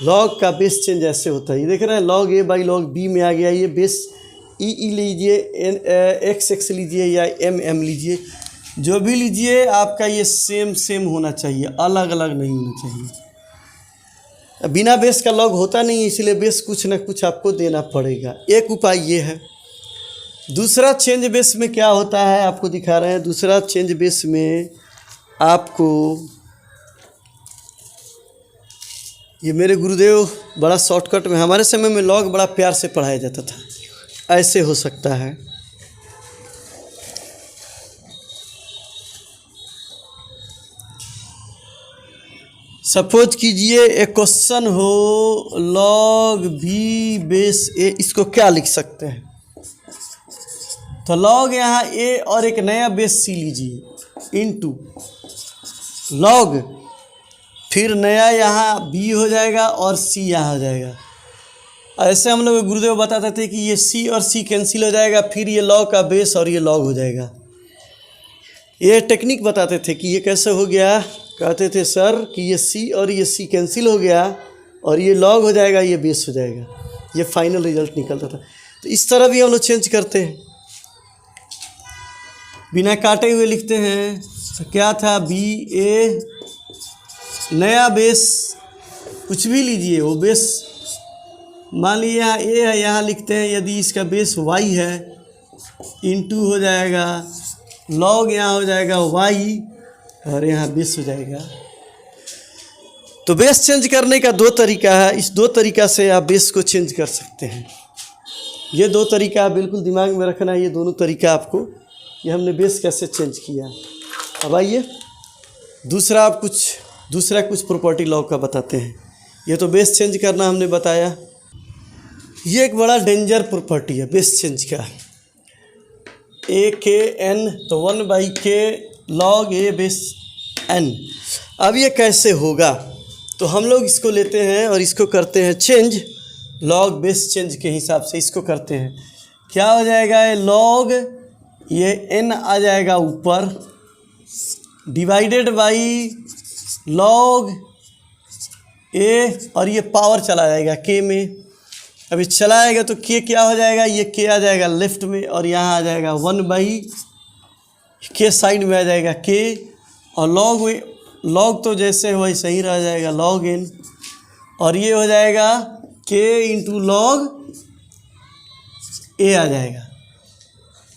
लॉग का बेस चेंज ऐसे होता है, ये देख रहे हैं log a by log b में आ गया। ये बेस ई लीजिए, एक्स एक्स लीजिए या एम एम लीजिए, जो भी लीजिए आपका ये सेम सेम होना चाहिए, अलग अलग नहीं होना चाहिए। बिना बेस का लॉग होता नहीं है, इसलिए बेस कुछ ना कुछ आपको देना पड़ेगा। एक उपाय ये है। दूसरा चेंज बेस में क्या होता है आपको दिखा रहे हैं। दूसरा चेंज बेस में आपको, ये मेरे गुरुदेव बड़ा शॉर्टकट में, हमारे समय में लॉग बड़ा प्यार से पढ़ाया जाता था। ऐसे हो सकता है, सपोज कीजिए एक क्वेश्चन हो लॉग बी बेस ए, इसको क्या लिख सकते हैं। तो लॉग यहाँ ए और एक नया बेस सी लीजिए इनटू लॉग, फिर नया यहाँ बी हो जाएगा और सी यहाँ हो जाएगा। ऐसे हम लोग गुरुदेव बताते थे कि ये सी और सी कैंसिल हो जाएगा, फिर ये लॉग का बेस और ये लॉग हो जाएगा। ये टेक्निक बताते थे कि ये कैसे हो गया। कहते थे सर कि ये सी और ये सी कैंसिल हो गया और ये लॉग हो जाएगा, ये बेस हो जाएगा। ये फाइनल रिजल्ट निकलता था। तो इस तरह भी हम लोग चेंज करते हैं, बिना काटे हुए लिखते हैं। तो क्या था, बी ए नया बेस कुछ भी लीजिए, वो बेस मान लीजिए यहाँ ए है, यहाँ लिखते हैं यदि इसका बेस वाई है, इनटू हो जाएगा लॉग यहाँ हो जाएगा वाई और यहाँ बेस हो जाएगा। तो बेस चेंज करने का दो तरीका है। इस दो तरीका से आप बेस को चेंज कर सकते हैं। ये दो तरीका आप बिल्कुल दिमाग में रखना है, ये दोनों तरीका आपको, ये हमने बेस कैसे चेंज किया। अब आइए दूसरा कुछ प्रॉपर्टी लॉग का बताते हैं। ये तो बेस चेंज करना हमने बताया। ये एक बड़ा डेंजर प्रॉपर्टी है बेस चेंज का। ए के एन, तो 1/k लॉग ए बेस एन। अब ये कैसे होगा, तो हम लोग इसको लेते हैं और इसको करते हैं चेंज, लॉग बेस चेंज के हिसाब से इसको करते हैं। क्या हो जाएगा, लॉग ये एन आ जाएगा ऊपर, डिवाइडेड बाई लॉग ए, और ये पावर चला जाएगा के में। अभी चला आएगा तो के क्या हो जाएगा, ये के आ जाएगा लेफ्ट में और यहाँ आ जाएगा 1/k साइड में आ जाएगा के, और लॉग में लॉग तो जैसे वैसे ही रह जाएगा लॉग एन, और ये हो जाएगा के इंटू लॉग ए आ जाएगा।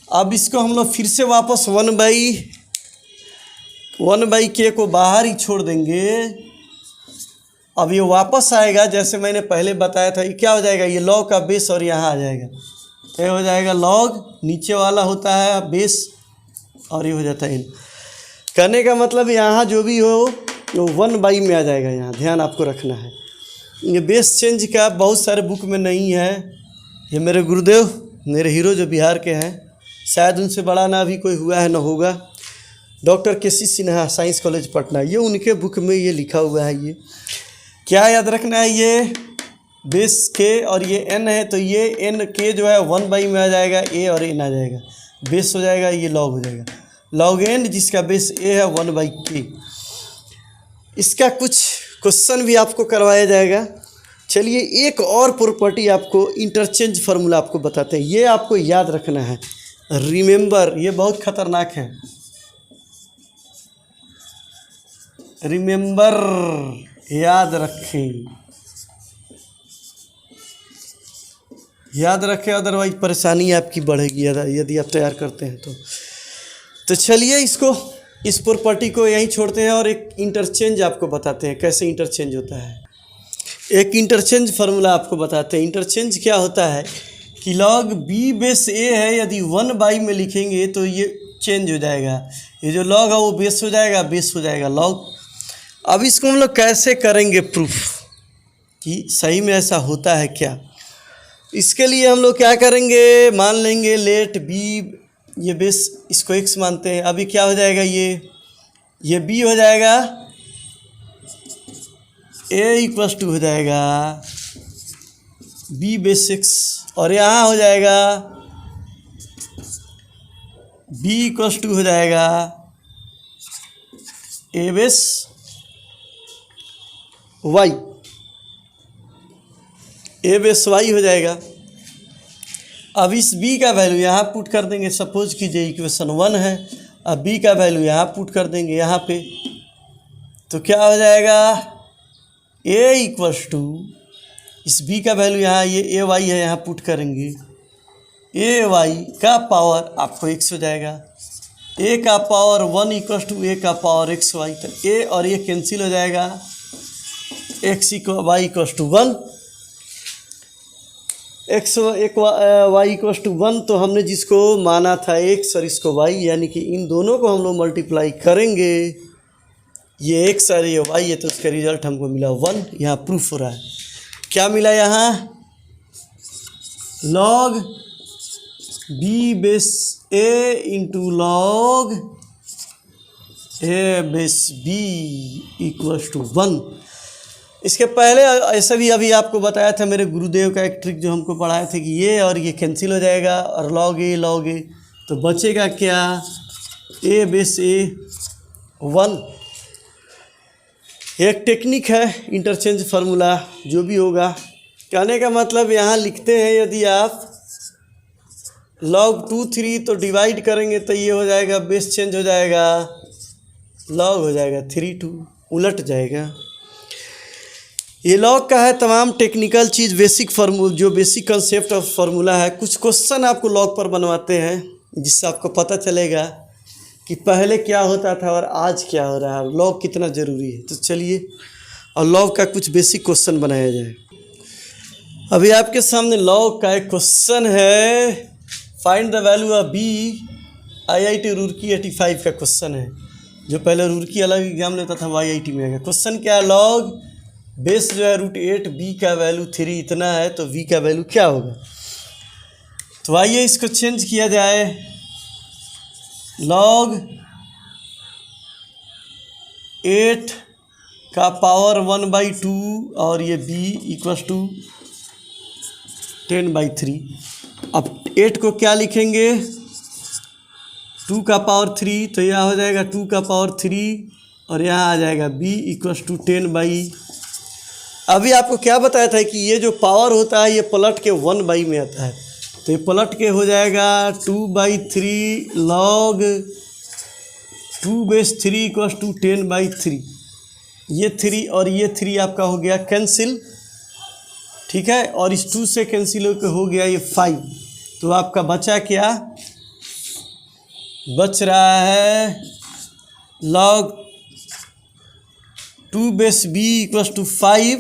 अब इसको हम लोग फिर से वापस 1/k को बाहर ही छोड़ देंगे। अब ये वापस आएगा जैसे मैंने पहले बताया था। ये क्या हो जाएगा, ये लॉग का बेस और यहाँ आ जाएगा, तो ये हो जाएगा लॉग, नीचे वाला होता है बेस और ये हो जाता है एन। कहने का मतलब यहाँ जो भी हो वो 1/, में आ जाएगा। यहाँ ध्यान आपको रखना है, ये बेस चेंज का बहुत सारे बुक में नहीं है। ये मेरे गुरुदेव, मेरे हीरो जो बिहार के हैं, शायद उनसे बड़ा ना अभी कोई हुआ है ना होगा, doctor KC. Sinha, science college Patna, ये उनके बुक में ये लिखा हुआ है। ये क्या याद रखना है, ये बेस के और ये एन है, तो ये एन के जो है 1/, में आ जाएगा, ए और एन आ जाएगा, बेस हो जाएगा, ये लॉग हो जाएगा, लॉग एन जिसका बेस ए है 1/k। इसका कुछ क्वेश्चन भी आपको करवाया जाएगा। चलिए एक और प्रॉपर्टी आपको, इंटरचेंज फार्मूला आपको बताते हैं। ये आपको याद रखना है, रिमेंबर, ये बहुत खतरनाक है। रिमेंबर याद रखें, अदरवाइज परेशानी आपकी बढ़ेगी यदि आप तैयार करते हैं तो चलिए इस प्रॉपर्टी को यहीं छोड़ते हैं और एक इंटरचेंज आपको बताते हैं कैसे इंटरचेंज होता है। एक इंटरचेंज फार्मूला आपको बताते हैं। इंटरचेंज क्या होता है कि log b बेस a है, यदि 1/, में लिखेंगे तो ये चेंज हो जाएगा, ये जो log है वो बेस हो जाएगा, बेस हो जाएगा log। अब इसको हम लोग कैसे करेंगे प्रूफ कि सही में ऐसा होता है क्या? इसके लिए हम लोग क्या करेंगे, मान लेंगे लेट b, ये बेस इसको x मानते हैं। अभी क्या हो जाएगा, ये b हो जाएगा, a इक्वल्स टू हो जाएगा b बेस x, और यहाँ हो जाएगा b इक्वल्स टू हो जाएगा a base y, a base y हो जाएगा। अब इस b का वैल्यू यहाँ पुट कर देंगे, सपोज कीजिए इक्वेशन 1 है, अब b का वैल्यू यहाँ पुट कर देंगे यहाँ पे, तो क्या हो जाएगा, a इक्वल्स टू, इस b का वैल्यू यहाँ ये ए वाई है, यहाँ पुट करेंगे, ए वाई का पावर आपको x हो जाएगा, a का पावर 1 इक्वल्स टू a का पावर एक्स वाई, तो a और ये कैंसिल हो जाएगा, x y equals to 1, x y equals to 1। तो हमने जिसको माना था x और इसको y, यानी कि इन दोनों को हम लोग मल्टीप्लाई करेंगे, ये x और ये y है, तो उसका रिजल्ट हमको मिला 1। यहाँ प्रूफ हो रहा है, क्या मिला यहाँ, log b base a into log a base b equals to 1। इसके पहले ऐसा भी अभी आपको बताया था मेरे गुरुदेव का एक ट्रिक जो हमको पढ़ाए थे कि ये और ये कैंसिल हो जाएगा, और log a, तो बचेगा क्या, a बेस a 1। एक टेक्निक है इंटरचेंज फार्मूला, जो भी होगा, कहने का मतलब यहाँ लिखते हैं, यदि आप log 2 3 तो डिवाइड करेंगे तो ये हो जाएगा, बेस चेंज हो जाएगा, log हो जाएगा 3 2, उलट जाएगा। ये log का है तमाम टेक्निकल चीज़, बेसिक फार्मूला, जो बेसिक कंसेप्ट ऑफ फार्मूला है। कुछ क्वेश्चन आपको log पर बनवाते हैं, जिससे आपको पता चलेगा कि पहले क्या होता था और आज क्या हो रहा है, log कितना ज़रूरी है। तो चलिए और log का कुछ बेसिक क्वेश्चन बनाया जाए। अभी आपके सामने log का एक क्वेश्चन है, find the value of b, IIT Roorkee 85 का क्वेश्चन है, जो पहले रुड़की अलग एग्जाम लेता था वो IIT में आएगा। क्वेश्चन क्या है, log बेस जो है √8, b का वैल्यू 3 इतना है, तो v का वैल्यू क्या होगा। तो आइए इसको चेंज किया जाए, log 8 का पावर 1/2 और ये b इक्वल्स टू 10/3। अब 8 को क्या लिखेंगे, 2 का पावर 3, तो यह हो जाएगा 2 का पावर 3, और यहाँ आ जाएगा b इक्वल्स टू 10/। अभी आपको क्या बताया था कि ये जो पावर होता है ये पलट के 1/, में आता है, तो ये पलट के हो जाएगा 2/3 log 2 बेस 3 इक्वल्स टू 10/3। ये 3 और ये 3 आपका हो गया कैंसिल, ठीक है, और इस 2 से कैंसिल हो गया ये 5। तो आपका बचा क्या, बच रहा है log 2 base b equals to 5।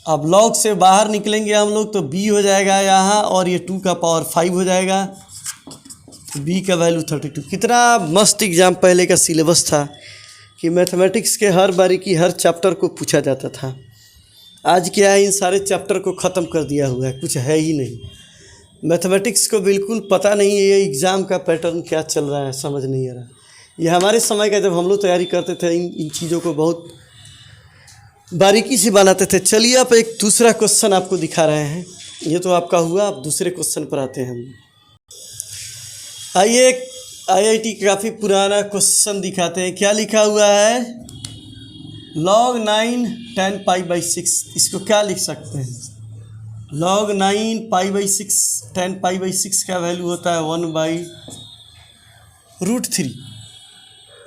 अब log से बाहर निकलेंगे हम लोग तो b हो जाएगा यहाँ, और ये 2 का पावर 5 हो जाएगा, b का वैल्यू 32। कितना मस्त एग्ज़ाम पहले का सिलेबस था कि मैथमेटिक्स के हर बारीकी हर चैप्टर को पूछा जाता था। आज क्या है, इन सारे चैप्टर को ख़त्म कर दिया हुआ है, कुछ है ही नहीं। मैथमेटिक्स को बिल्कुल पता नहीं है ये एग्ज़ाम का पैटर्न क्या चल रहा है, समझ नहीं आ रहा। ये हमारे समय का जब हम लोग तैयारी करते थे, इन चीज़ों को बहुत बारीकी से बनाते थे। चलिए अब एक दूसरा क्वेश्चन आपको दिखा रहे हैं, ये तो आपका हुआ, अब दूसरे क्वेश्चन पर आते हैं हम। आइए IIT काफ़ी पुराना क्वेश्चन दिखाते हैं, क्या लिखा हुआ है, log 9 10 π/6। इसको क्या लिख सकते हैं, log 9 π/6 10 π/6 का वैल्यू होता है 1/√3।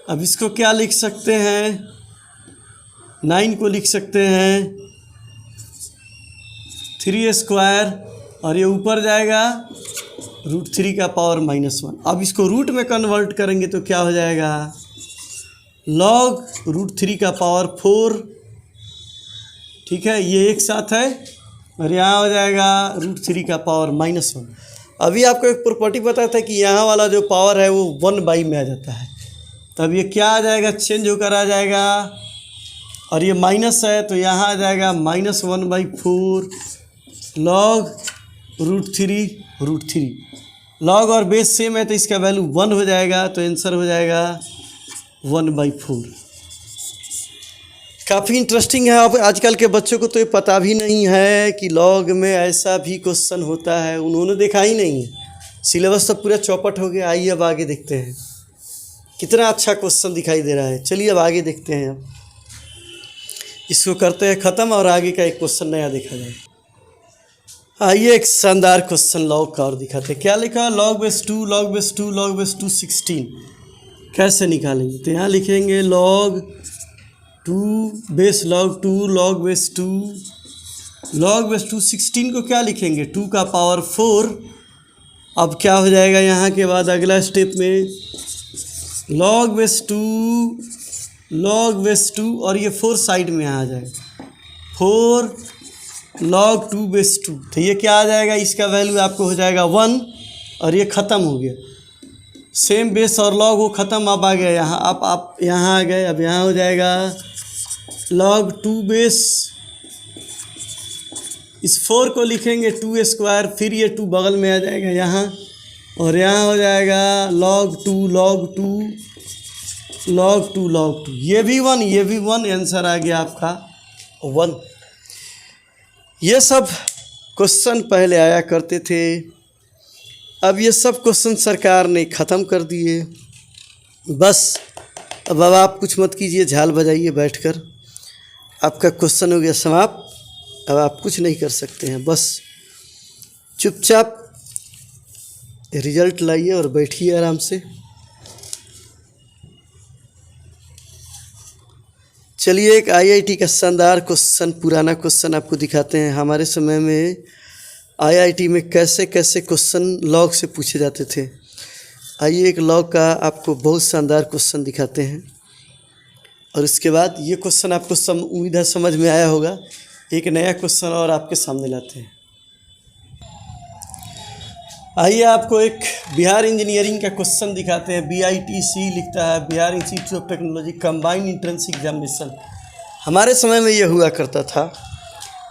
अब इसको क्या लिख सकते हैं, 9 को लिख सकते हैं 3² और ये ऊपर जाएगा √3 का पावर -1। अब इसको रूट में कन्वर्ट करेंगे तो क्या हो जाएगा, log √3 का पावर 4, ठीक है, ये एक साथ है और यहाँ हो जाएगा √3 का पावर -1। अभी आपको एक प्रॉपर्टी पता था कि यहाँ वाला जो पावर है वो 1/, में आ जाता है, तब ये क्या आ जाएगा, चेंज होकर आ जाएगा, और ये माइनस है तो यहाँ आ जाएगा -1/4 log √3। लॉग और बेस सेम है तो इसका वैल्यू 1 हो जाएगा, तो आंसर हो जाएगा 1/4। काफ़ी इंटरेस्टिंग है। अब आजकल के बच्चों को तो ये पता भी नहीं है कि लॉग में ऐसा भी क्वेश्चन होता है, उन्होंने देखा ही नहीं है। सिलेबस तो पूरा चौपट हो गया। आइए अब आगे देखते हैं, कितना अच्छा क्वेश्चन दिखाई दे रहा है। चलिए अब आगे देखते हैं, अब इसको करते हैं ख़त्म और आगे का एक क्वेश्चन नया देखा जाए। आइए एक शानदार क्वेश्चन लॉग का और दिखाते हैं। क्या लिखा, log2 log2 log2 16 कैसे निकालेंगे। तो यहाँ लिखेंगे log2 base log2 log2 log2 16 को क्या लिखेंगे, 2 का पावर 4। अब क्या हो जाएगा यहाँ के बाद अगला स्टेप में log2 और ये 4 साइड में आ जाएगा, 4 log2 तो ये क्या आ जाएगा, इसका वैल्यू आपको हो जाएगा 1 और ये ख़त्म हो गया। सेम बेस और लॉग वो ख़त्म, अब आ गया यहाँ, आप यहाँ आ गए। अब यहाँ हो जाएगा log2 बेस, इस 4 को लिखेंगे 2², फिर ये 2 बगल में आ जाएगा यहाँ, और यहाँ हो जाएगा log2 ये भी 1 ये भी 1, आंसर आ गया आपका 1। ये सब क्वेश्चन पहले आया करते थे, अब ये सब क्वेश्चन सरकार ने ख़त्म कर दिए। बस अब आप कुछ मत कीजिए, झाल बजाइए बैठकर, आपका क्वेश्चन हो गया समाप्त। अब आप कुछ नहीं कर सकते हैं, बस चुपचाप रिजल्ट लाइए और बैठिए आराम से। चलिए एक आईआईटी का शानदार क्वेश्चन, पुराना क्वेश्चन आपको दिखाते हैं। हमारे समय में आईआईटी में कैसे कैसे क्वेश्चन लॉग से पूछे जाते थे। आइए एक लॉग का आपको बहुत शानदार क्वेश्चन दिखाते हैं, और इसके बाद ये क्वेश्चन आपको उम्मीद है समझ में आया होगा। एक नया क्वेश्चन और आपके सामने लाते हैं। आइए आपको एक बिहार इंजीनियरिंग का क्वेश्चन दिखाते हैं। BITC लिखता है, Bihar institute of technology combined entrance examination. हमारे समय में ये हुआ करता था,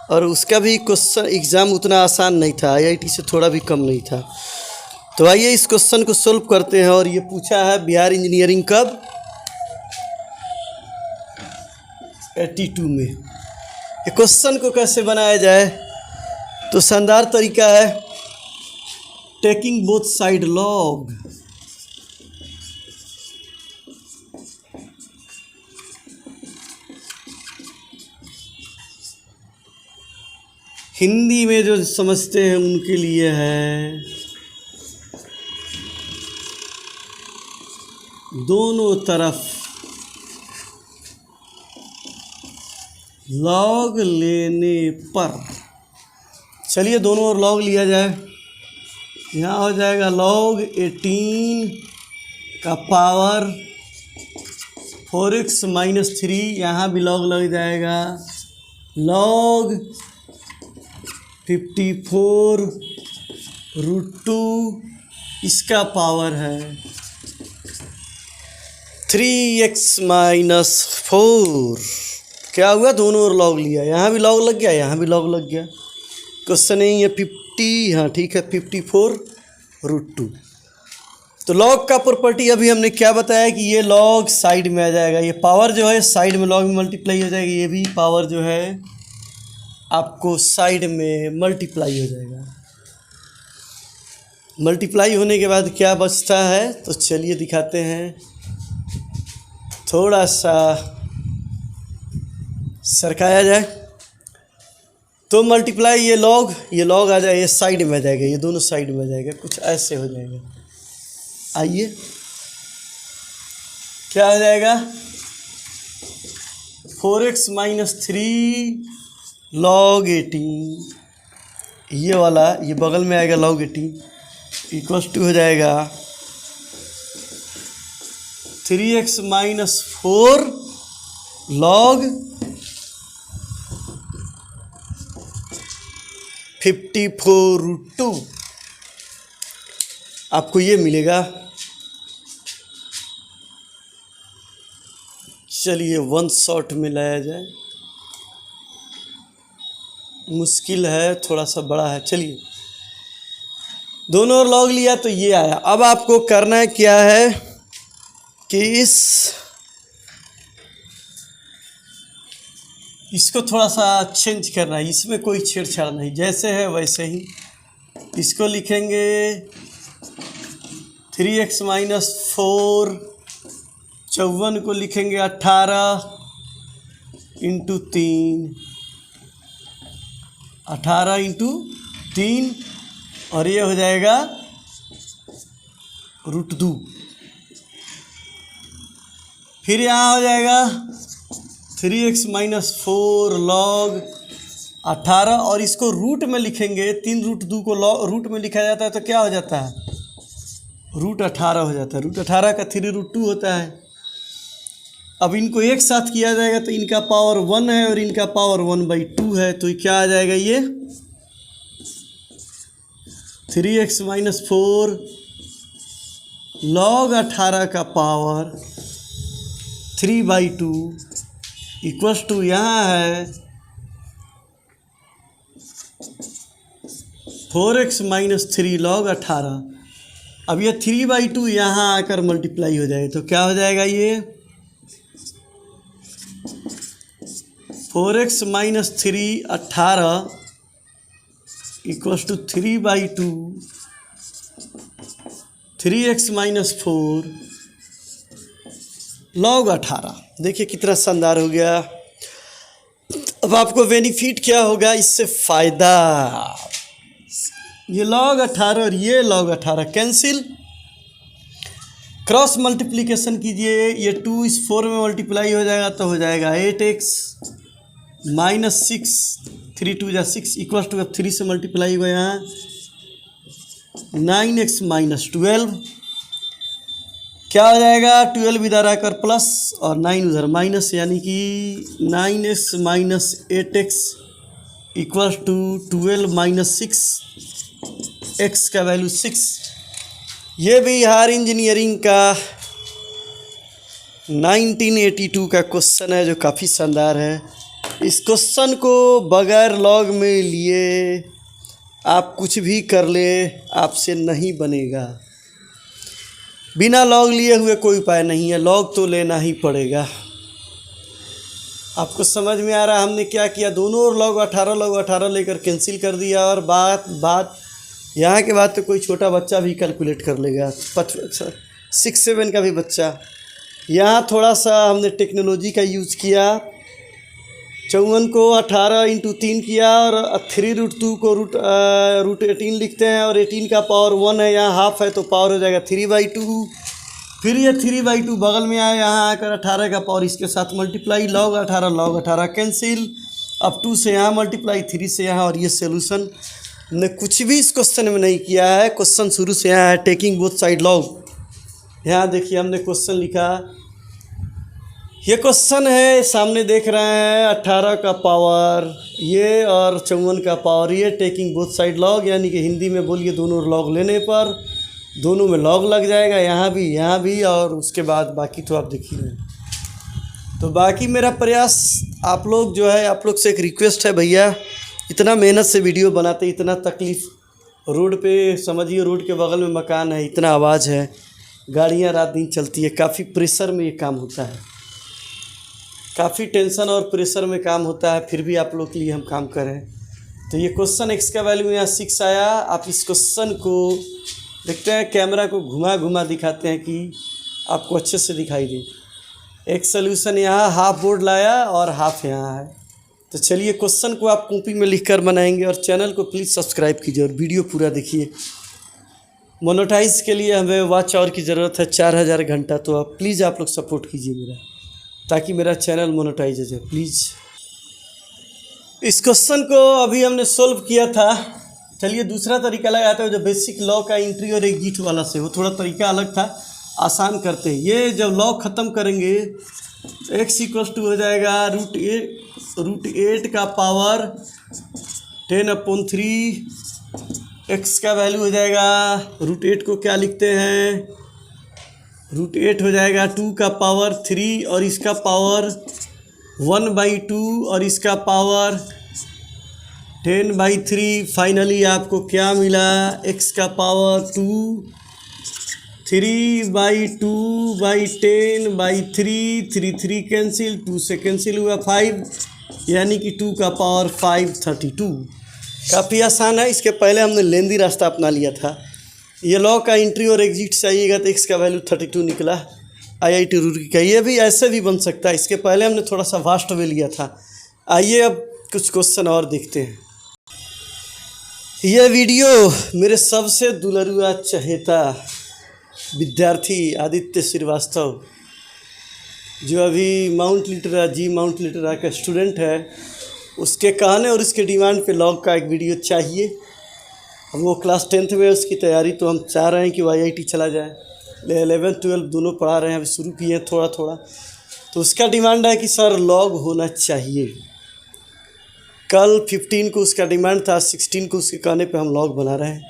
और उसका भी क्वेश्चन एग्ज़ाम उतना आसान नहीं था, आईआईटी से थोड़ा भी कम नहीं था। तो आइए इस क्वेश्चन को सोल्व करते हैं। और ये पूछा है बिहार इंजीनियरिंग कब, 82 में। ये क्वेश्चन को कैसे बनाया जाए, तो शानदार तरीका है, taking both side log. Hindi में जो समझते हैं उनके लिए है, दोनों तरफ लॉग लेने पर। चलिए दोनों ओर लॉग लिया जाए। यहाँ हो जाएगा log 18 का पावर 4x - 3, यहाँ भी log लग जाएगा, log 54 √2, इसका पावर है 3x - 4। क्या हुआ, दोनों ओर लॉग लिया, यहाँ भी लॉग लग गया, यहाँ भी लॉग लग गया। क्वेश्चन नहीं है 50, हाँ ठीक है 54 √2। तो लॉग का प्रॉपर्टी अभी हमने क्या बताया कि ये लॉग साइड में आ जाएगा, ये पावर जो है साइड में लॉग में मल्टीप्लाई हो जाएगी, ये भी पावर जो है आपको साइड में मल्टीप्लाई हो जाएगा। मल्टीप्लाई होने के बाद क्या बचता है, तो चलिए दिखाते हैं। थोड़ा सा सरकाया जाए तो मल्टीप्लाई, ये लॉग आ जाए, ये साइड में आ जाएगा, ये दोनों साइड में आ जाएगा, कुछ ऐसे हो जाएगा। आइए क्या हो जाएगा, 4x - 3 log 18, ये वाला ये बगल में आएगा log 18 इक्वल्स टू हो जाएगा 3x - 4 log 54√2 आपको ये मिलेगा। चलिए वन शॉट में लाया जाए, मुश्किल है, थोड़ा सा बड़ा है। चलिए दोनों ओर लॉग लिया तो ये आया। अब आपको करना है क्या है कि इसको थोड़ा सा चेंज करना है, इसमें कोई छेड़छाड़ नहीं, जैसे है वैसे ही इसको लिखेंगे 3x - 4, 54 को लिखेंगे 18 × 3, 18 × 3 और ये हो जाएगा √2। फिर यहाँ हो जाएगा 3x - 4 log 18 और इसको रूट में लिखेंगे। 3√2 को रूट में लिखा जाता है तो क्या हो जाता है, √18 हो जाता है। √18 का 3√2 होता है। अब इनको एक साथ किया जाएगा तो इनका पावर 1 है और इनका पावर 1/2 है, तो क्या आ जाएगा, ये 3x - 4 log 18 का पावर 3/2 इक्वल्स टू यहाँ है 4x - 3 log 18। अब ये 3/2 यहाँ आकर मल्टीप्लाई हो जाएगा तो क्या हो जाएगा, ये 4x - 3 18 equals to 3/2 3x - 4 log 18। देखिए कितना शानदार हो गया। अब आपको बेनिफिट क्या होगा इससे, फ़ायदा, ये log 18 और ये log 18 कैंसिल, क्रॉस मल्टीप्लिकेशन कीजिए, ये 2 इस 4 में मल्टीप्लाई हो जाएगा तो हो जाएगा 8x - 6, 3 2 = 6 इक्वल्स टू, अब 3 से मल्टीप्लाई हुआ यहाँ 9x - 12, क्या हो जाएगा, 12 इधर आकर प्लस और 9 उधर माइनस, यानी कि 9x - 8x equals to 12 - 6, x का वैल्यू 6। ये बिहार इंजीनियरिंग का 1982 का क्वेश्चन है जो काफ़ी शानदार है। इस क्वेश्चन को बगैर लॉग में लिए आप कुछ भी कर ले, आपसे नहीं बनेगा। बिना लॉग लिए हुए कोई उपाय नहीं है, लॉग तो लेना ही पड़ेगा। आपको समझ में आ रहा है हमने क्या किया, दोनों ओर log 18 लेकर कैंसिल कर दिया। और बात यहाँ के बाद तो कोई छोटा बच्चा भी कैलकुलेट कर लेगा, 6-7 का भी बच्चा। यहाँ थोड़ा सा हमने टेक्नोलॉजी का यूज़ किया, 54 को 18 × 3 किया और 3√2 को √18 लिखते हैं और 18 का पावर 1 है, यहाँ हाफ है तो पावर हो जाएगा 3/2। फिर ये 3/2 बगल में आया, यहाँ आकर 18 का पावर इसके साथ मल्टीप्लाई, log 18 कैंसिल, अब 2 से यहाँ मल्टीप्लाई, 3 से यहाँ, और ये सोल्यूशन ने कुछ भी इस क्वेश्चन में नहीं किया है। क्वेश्चन शुरू से यहाँ है, टेकिंग बोथ साइड लॉग। यहाँ देखिए हमने क्वेश्चन लिखा, ये क्वेश्चन है, सामने देख रहे हैं 18 का पावर ये और 54 का पावर ये, टेकिंग बोथ साइड लॉग, यानी कि हिंदी में बोलिए दोनों लॉग लेने पर दोनों में लॉग लग जाएगा, यहाँ भी और उसके बाद बाकी तो आप देख ही रहे हैं। तो बाकी मेरा प्रयास आप लोग जो है, आप लोग से एक रिक्वेस्ट है भैया, इतना मेहनत से वीडियो बनाते, इतना तकलीफ़, रोड पे समझिए रोड के बगल में मकान है, इतना आवाज़ है, गाड़ियाँ रात दिन चलती है, काफ़ी प्रेशर में ये काम होता है, काफ़ी टेंशन और प्रेशर में काम होता है, फिर भी आप लोग के लिए हम काम करें। तो ये क्वेश्चन x का वैल्यू यहाँ 6 आया। आप इस क्वेश्चन को देखते हैं, कैमरा को घुमा दिखाते हैं कि आपको अच्छे से दिखाई दे। एक सोल्यूशन यहाँ हाफ बोर्ड लाया और हाफ यहाँ है। तो चलिए क्वेश्चन को आप कॉपी में लिखकर बनाएंगे और चैनल को प्लीज़ सब्सक्राइब कीजिए और वीडियो पूरा देखिए। मोनेटाइज के लिए हमें वॉच आवर की ज़रूरत है 4000 घंटा, तो आप प्लीज़ आप लोग सपोर्ट कीजिए मेरा, ताकि मेरा चैनल मोनेटाइज हो जाए प्लीज़। इस क्वेश्चन को अभी हमने सोल्व किया था। चलिए दूसरा तरीका लगाते हैं, जो बेसिक लॉ का एंट्री और एग्जिट वाला से, वो थोड़ा तरीका अलग था, आसान करते हैं। ये जब लॉ ख़त्म करेंगे x = हो जाएगा √8 का पावर 10/3 x का वैल्यू हो जाएगा √8 को क्या लिखते हैं, √8 हो जाएगा 2 का पावर 3 और इसका पावर 1/2 और इसका पावर 10/3। फाइनली आपको क्या मिला, x का पावर 2, 3/2/10/3, 3 कैंसिल, 2 से कैंसिल हुआ 5, यानी कि 2 का पावर 532। काफ़ी आसान है। इसके पहले हमने लेंदी रास्ता अपना लिया था। ये लॉग का एंट्री और एग्जिट से आइएगा तो x का वैल्यू 32 निकला IIT रूरकी का। ये भी ऐसे भी बन सकता है। इसके पहले हमने थोड़ा सा वास्ट वे लिया था। आइए अब कुछ क्वेश्चन और देखते हैं। यह वीडियो मेरे सबसे दुलरुआ चहेता विद्यार्थी आदित्य श्रीवास्तव, जो अभी माउंट लिटरा का स्टूडेंट है, उसके कहने और उसके डिमांड पे लॉग का एक वीडियो चाहिए। अब वो क्लास 10th में उसकी तैयारी, तो हम चाह रहे हैं कि वो IIT चला जाए। 11th 12th दोनों पढ़ा रहे हैं, अभी शुरू किए हैं थोड़ा थोड़ा। तो उसका डिमांड है कि सर लॉग होना चाहिए। कल 15 को उसका डिमांड था, 16 को उसके कहने पे हम लॉग बना रहे हैं।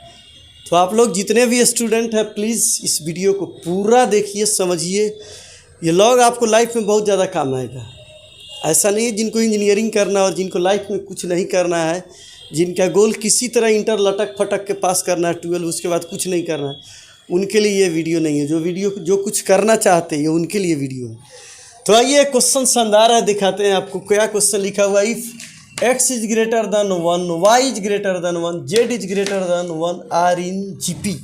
तो आप लोग जितने भी स्टूडेंट हैं प्लीज़ इस वीडियो को पूरा देखिए, समझिए। ये लॉग आपको लाइफ में बहुत ज़्यादा काम आएगा। ऐसा नहीं है जिनको इंजीनियरिंग करना और जिनको लाइफ में कुछ नहीं करना है, जिनका गोल किसी तरह इंटर लटक फटक के पास करना है 12, उसके बाद कुछ नहीं करना है, उनके लिए ये वीडियो नहीं है। जो कुछ करना चाहते हैं ये उनके लिए वीडियो है। तो आइए क्वेश्चन शानदार है, दिखाते हैं आपको। क्या क्वेश्चन लिखा हुआ, if x is greater than 1, y is greater than 1, z is greater than 1 are in GP।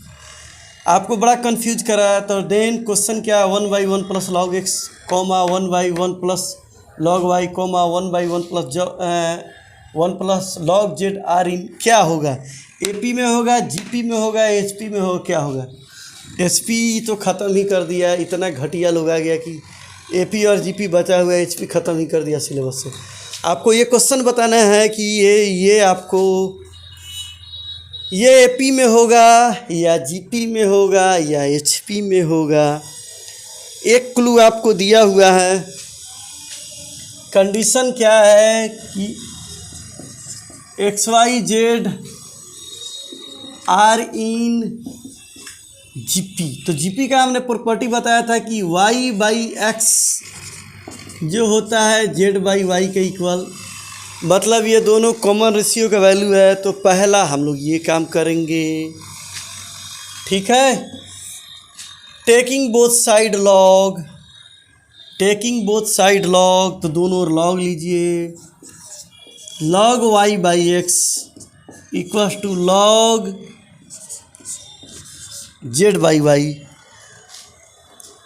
आपको बड़ा कंफ्यूज करा है। तो देन क्वेश्चन क्या, 1/1 plus log x, 1/1 plus log y, 1/1 plus log z are in क्या होगा। AP में होगा, GP में होगा, HP में होगा, क्या होगा। HP तो ख़त्म ही कर दिया, इतना घटिया लोग आ गया कि AP और GP बचा हुआ है, HP ख़त्म ही कर दिया सिलेबस से। आपको ये क्वेश्चन बताना है कि ये आपको ये AP में होगा या GP में होगा या HP में होगा। एक क्लू आपको दिया हुआ है। कंडीशन क्या है कि XYZ आर इन GP। तो GP का हमने प्रॉपर्टी बताया था कि y/x जो होता है z/y के इक्वल, मतलब ये दोनों कॉमन रेशियो का वैल्यू है। तो पहला हम लोग ये काम करेंगे, ठीक है। टेकिंग बोथ साइड लॉग, तो दोनों लॉग लीजिए। Log y/x equals to log z/y।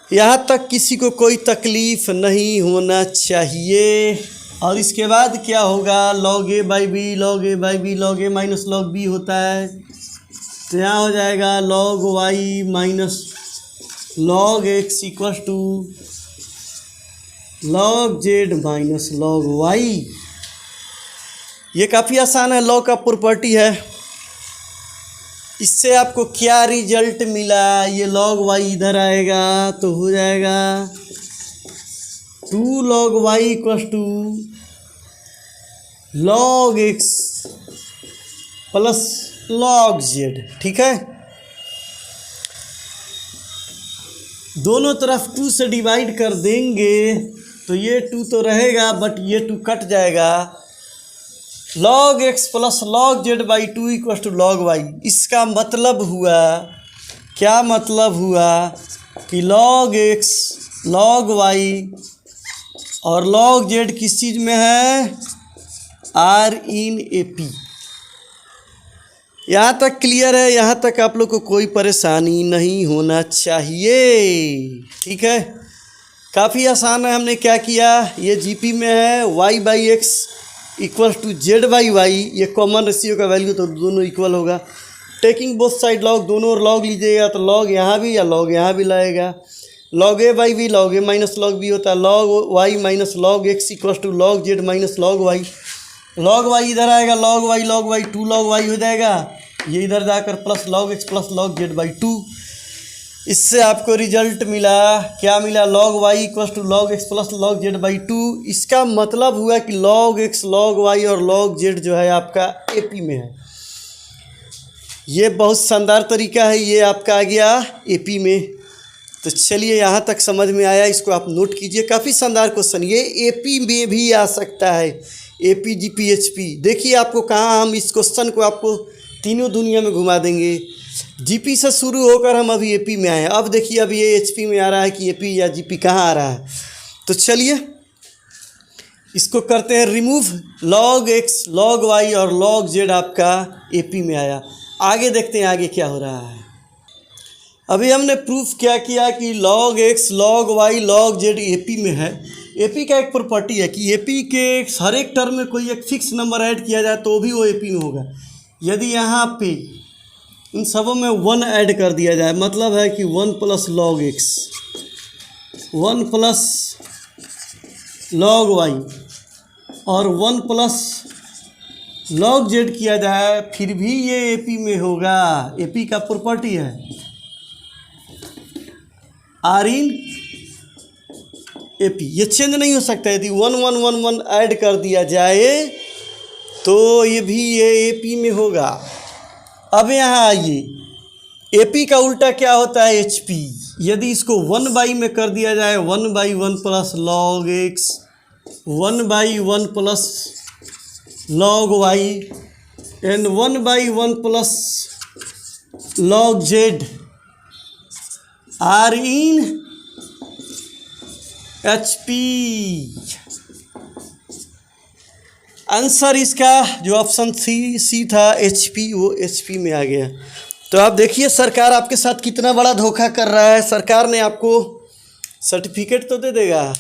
यहाँ तक किसी को कोई तकलीफ़ नहीं होना चाहिए। और इसके बाद क्या होगा, log a/b, log a/b, log a minus log b होता है। तो यहाँ हो जाएगा log y minus log x equals to log z minus log y। ये काफ़ी आसान है, लॉग का प्रॉपर्टी है। इससे आपको क्या रिजल्ट मिला, ये log y इधर आएगा तो हो जाएगा 2 log y equals to log x plus log z, ठीक है। दोनों तरफ 2 से डिवाइड कर देंगे तो ये 2 तो रहेगा, बट ये 2 कट जाएगा। log x plus log z/2 equal to log y। इसका मतलब हुआ, क्या मतलब हुआ कि log x log y और log z किस चीज़ में है, आर इन AP। यहाँ तक क्लियर है, यहाँ तक आप लोग को कोई परेशानी नहीं होना चाहिए, ठीक है। काफ़ी आसान है। हमने क्या किया, ये GP में है, y/x इक्वल्स टू z/y, ये कॉमन रेशियो का वैल्यू, तो दोनों इक्वल होगा। टेकिंग बोथ साइड लॉग, दोनों लॉग लीजिएगा तो लॉग यहाँ भी या लॉग यहाँ भी लाएगा। log a/b log a minus log b होता है। log y minus log x equals to log z minus log y। log y इधर आएगा, log y 2 log y हो जाएगा। ये इधर जाकर plus log x plus log z/2। इससे आपको रिजल्ट मिला, क्या मिला, log y equal to log x plus log z by 2। इसका मतलब हुआ कि log x log y और log z जो है आपका AP में है। ये बहुत शानदार तरीका है, ये आपका आ गया AP में। तो चलिए यहाँ तक समझ में आया, इसको आप नोट कीजिए, काफ़ी शानदार क्वेश्चन, ये AP में भी आ सकता है, AP GP HP। देखिए आपको कहाँ हम इस क्वेश्चन को आपको तीनों दुनिया में घुमा देंगे। GP से शुरू होकर हम अभी AP में आए हैं, अब देखिए अभी ये HP में आ रहा है कि AP या GP कहाँ आ रहा है। तो चलिए इसको करते हैं remove, log x log y और log z आपका AP में आया। आगे देखते हैं आगे क्या हो रहा है। अभी हमने प्रूफ क्या किया कि log x log y log z AP में है। AP का एक प्रॉपर्टी है कि AP के हर एक टर्म में कोई एक फिक्स नंबर ऐड किया जाए तो भी वो AP में होगा। यदि यहाँ पे इन सबों में 1 ऐड कर दिया जाए, मतलब है कि 1 plus log x 1 plus log y और 1 प्लस log z किया जाए, फिर भी ये AP में होगा। AP का प्रॉपर्टी है R इन AP, ये चेंज नहीं हो सकता। यदि 1 1 1 1 ऐड कर दिया जाए तो ये भी ये AP में होगा। अब यहाँ आइए, AP का उल्टा क्या होता है HP। यदि इसको 1 बाई में कर दिया जाए, 1 by 1 plus log x 1 by 1 plus log y and 1 by 1 plus log z are in HP। Answer इसका जो ऑप्शन सी था HP, वो HP में आ गया। तो आप देखिए सरकार आपके साथ कितना बड़ा धोखा कर रहा है। सरकार ने आपको सर्टिफिकेट तो दे देगा,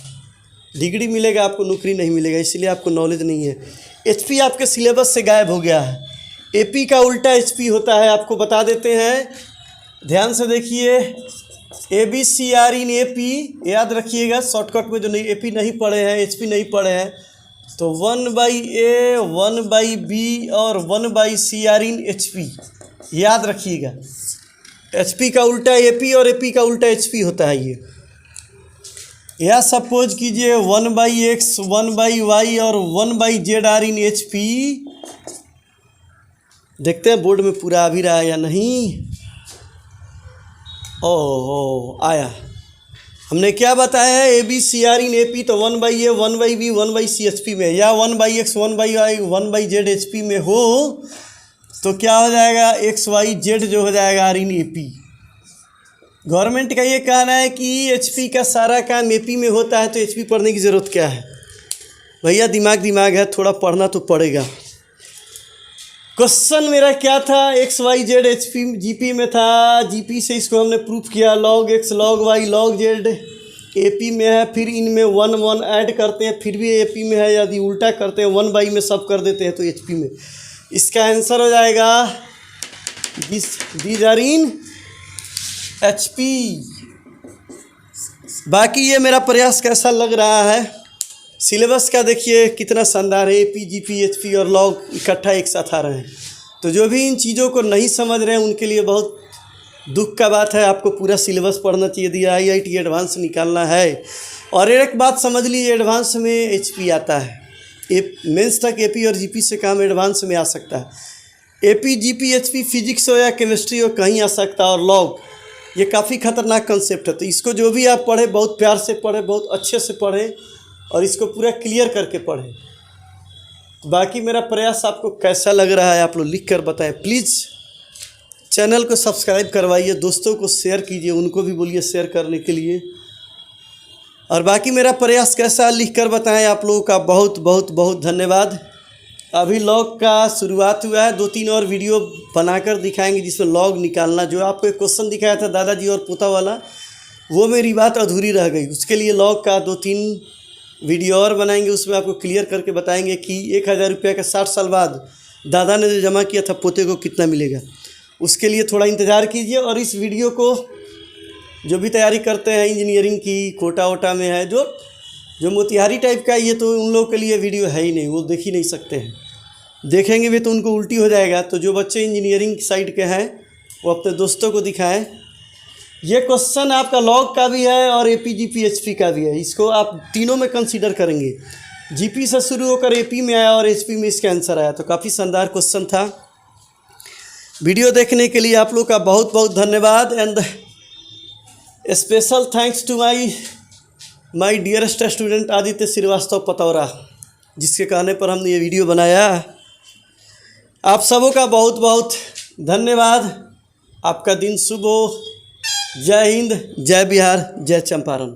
डिग्री मिलेगा, आपको नौकरी नहीं मिलेगा, इसलिए आपको नॉलेज नहीं है। HP आपके सिलेबस से गायब हो गया है। AP का उल्टा HP होता है, आपको बता देते हैं, ध्यान से देखिए। ABCR इन AP याद रखिएगा शॉर्टकट में, जो नहीं AP नहीं पढ़े हैं, HP नहीं पढ़े हैं, तो 1 बाई A 1 बाई B और 1 बाई CR इन HP याद रखिएगा। HP का उल्टा AP और AP का उल्टा HP होता है ये। या सपोज कीजिए 1 बाई X 1 बाई Y और 1 by Z are in HP। देखते हैं बोर्ड में पूरा आ भी रहा है या नहीं। ओह आया, हमने क्या बताया है, ABCR इन AP, तो 1 by A 1 by B 1 by C HP में, या 1 by X 1 by Y 1 by Z HP में हो तो क्या हो जाएगा, XYZ जो हो जाएगा आर इन AP। गवर्नमेंट का ये कहना है कि HP का सारा काम AP में होता है, तो HP पढ़ने की ज़रूरत क्या है भैया। दिमाग है, थोड़ा पढ़ना तो पड़ेगा। क्वेश्चन मेरा क्या था, XYZ HP GP में था, GP से इसको हमने प्रूफ किया, log x log y log z AP में है, फिर इनमें 1 1 ऐड करते हैं, फिर भी AP में है। यदि उल्टा करते हैं 1 बाई में सब कर देते हैं तो HP में। इसका आंसर हो जाएगा दीज आर इन HP। बाकी ये मेरा प्रयास कैसा लग रहा है, सिलेबस का देखिए कितना शानदार है। AP GP HP और log इकट्ठा एक साथ आ रहे हैं। तो जो भी इन चीज़ों को नहीं समझ रहे हैं उनके लिए बहुत दुख का बात है। आपको पूरा सिलेबस पढ़ना चाहिए, यदि IIT एडवांस निकालना है। और एक बात समझ लीजिए, एडवांस में HP आता है, मेंस तक AP और GP से काम एडवांस में आ सकता है। AP GP HP फिजिक्स हो या केमिस्ट्री हो, कहीं आ सकता है। और लॉग ये काफ़ी खतरनाक कंसेप्ट है, तो इसको जो भी आप पढ़े बहुत प्यार से पढ़े, बहुत अच्छे से पढ़े और इसको पूरा क्लियर करके पढ़ें। बाकी मेरा प्रयास आपको कैसा लग रहा है आप लोग लिख कर बताएं। प्लीज़ चैनल को सब्सक्राइब करवाइए, दोस्तों को शेयर कीजिए, उनको भी बोलिए शेयर करने के लिए। और बाकी मेरा प्रयास कैसा लिख कर बताएं। आप लोगों का बहुत बहुत बहुत धन्यवाद। अभी लॉग का शुरुआत हुआ है, 2-3 और वीडियो बनाकर दिखाएंगे जिसमें लॉग निकालना। जो आपको एक क्वेश्चन दिखाया था दादाजी और पोता वाला, वो मेरी बात अधूरी रह गई। उसके लिए लॉग का 2-3 वीडियो और बनाएंगे, उसमें आपको क्लियर करके बताएंगे कि 1000 रुपये का 60 साल बाद दादा ने जो जमा किया था पोते को कितना मिलेगा। उसके लिए थोड़ा इंतज़ार कीजिए। और इस वीडियो को जो भी तैयारी करते हैं इंजीनियरिंग की, कोटा वोटा में है, जो मोतिहारी टाइप का, ये तो उन लोगों के लिए वीडियो है ही नहीं, वो देख ही नहीं सकते हैं। देखेंगे भी तो उनको उल्टी हो जाएगा। तो जो बच्चे इंजीनियरिंग साइड के हैं वो अपने दोस्तों को दिखाएं। ये क्वेश्चन आपका लॉग का भी है और एपीजी पीएचपी का भी है, इसको आप तीनों में कंसीडर करेंगे। जीपी से शुरू होकर एपी में आया और एचपी में इसका आंसर आया, तो काफ़ी शानदार क्वेश्चन था। वीडियो देखने के लिए आप लोग का बहुत बहुत धन्यवाद and special thanks to my dearest student Aditya Shrivastava Pataura, जिसके कहने पर हमने ये वीडियो बनाया। आप सबों का बहुत बहुत धन्यवाद। आपका दिन शुभ हो। जय हिंद, जय बिहार, जय चंपारण।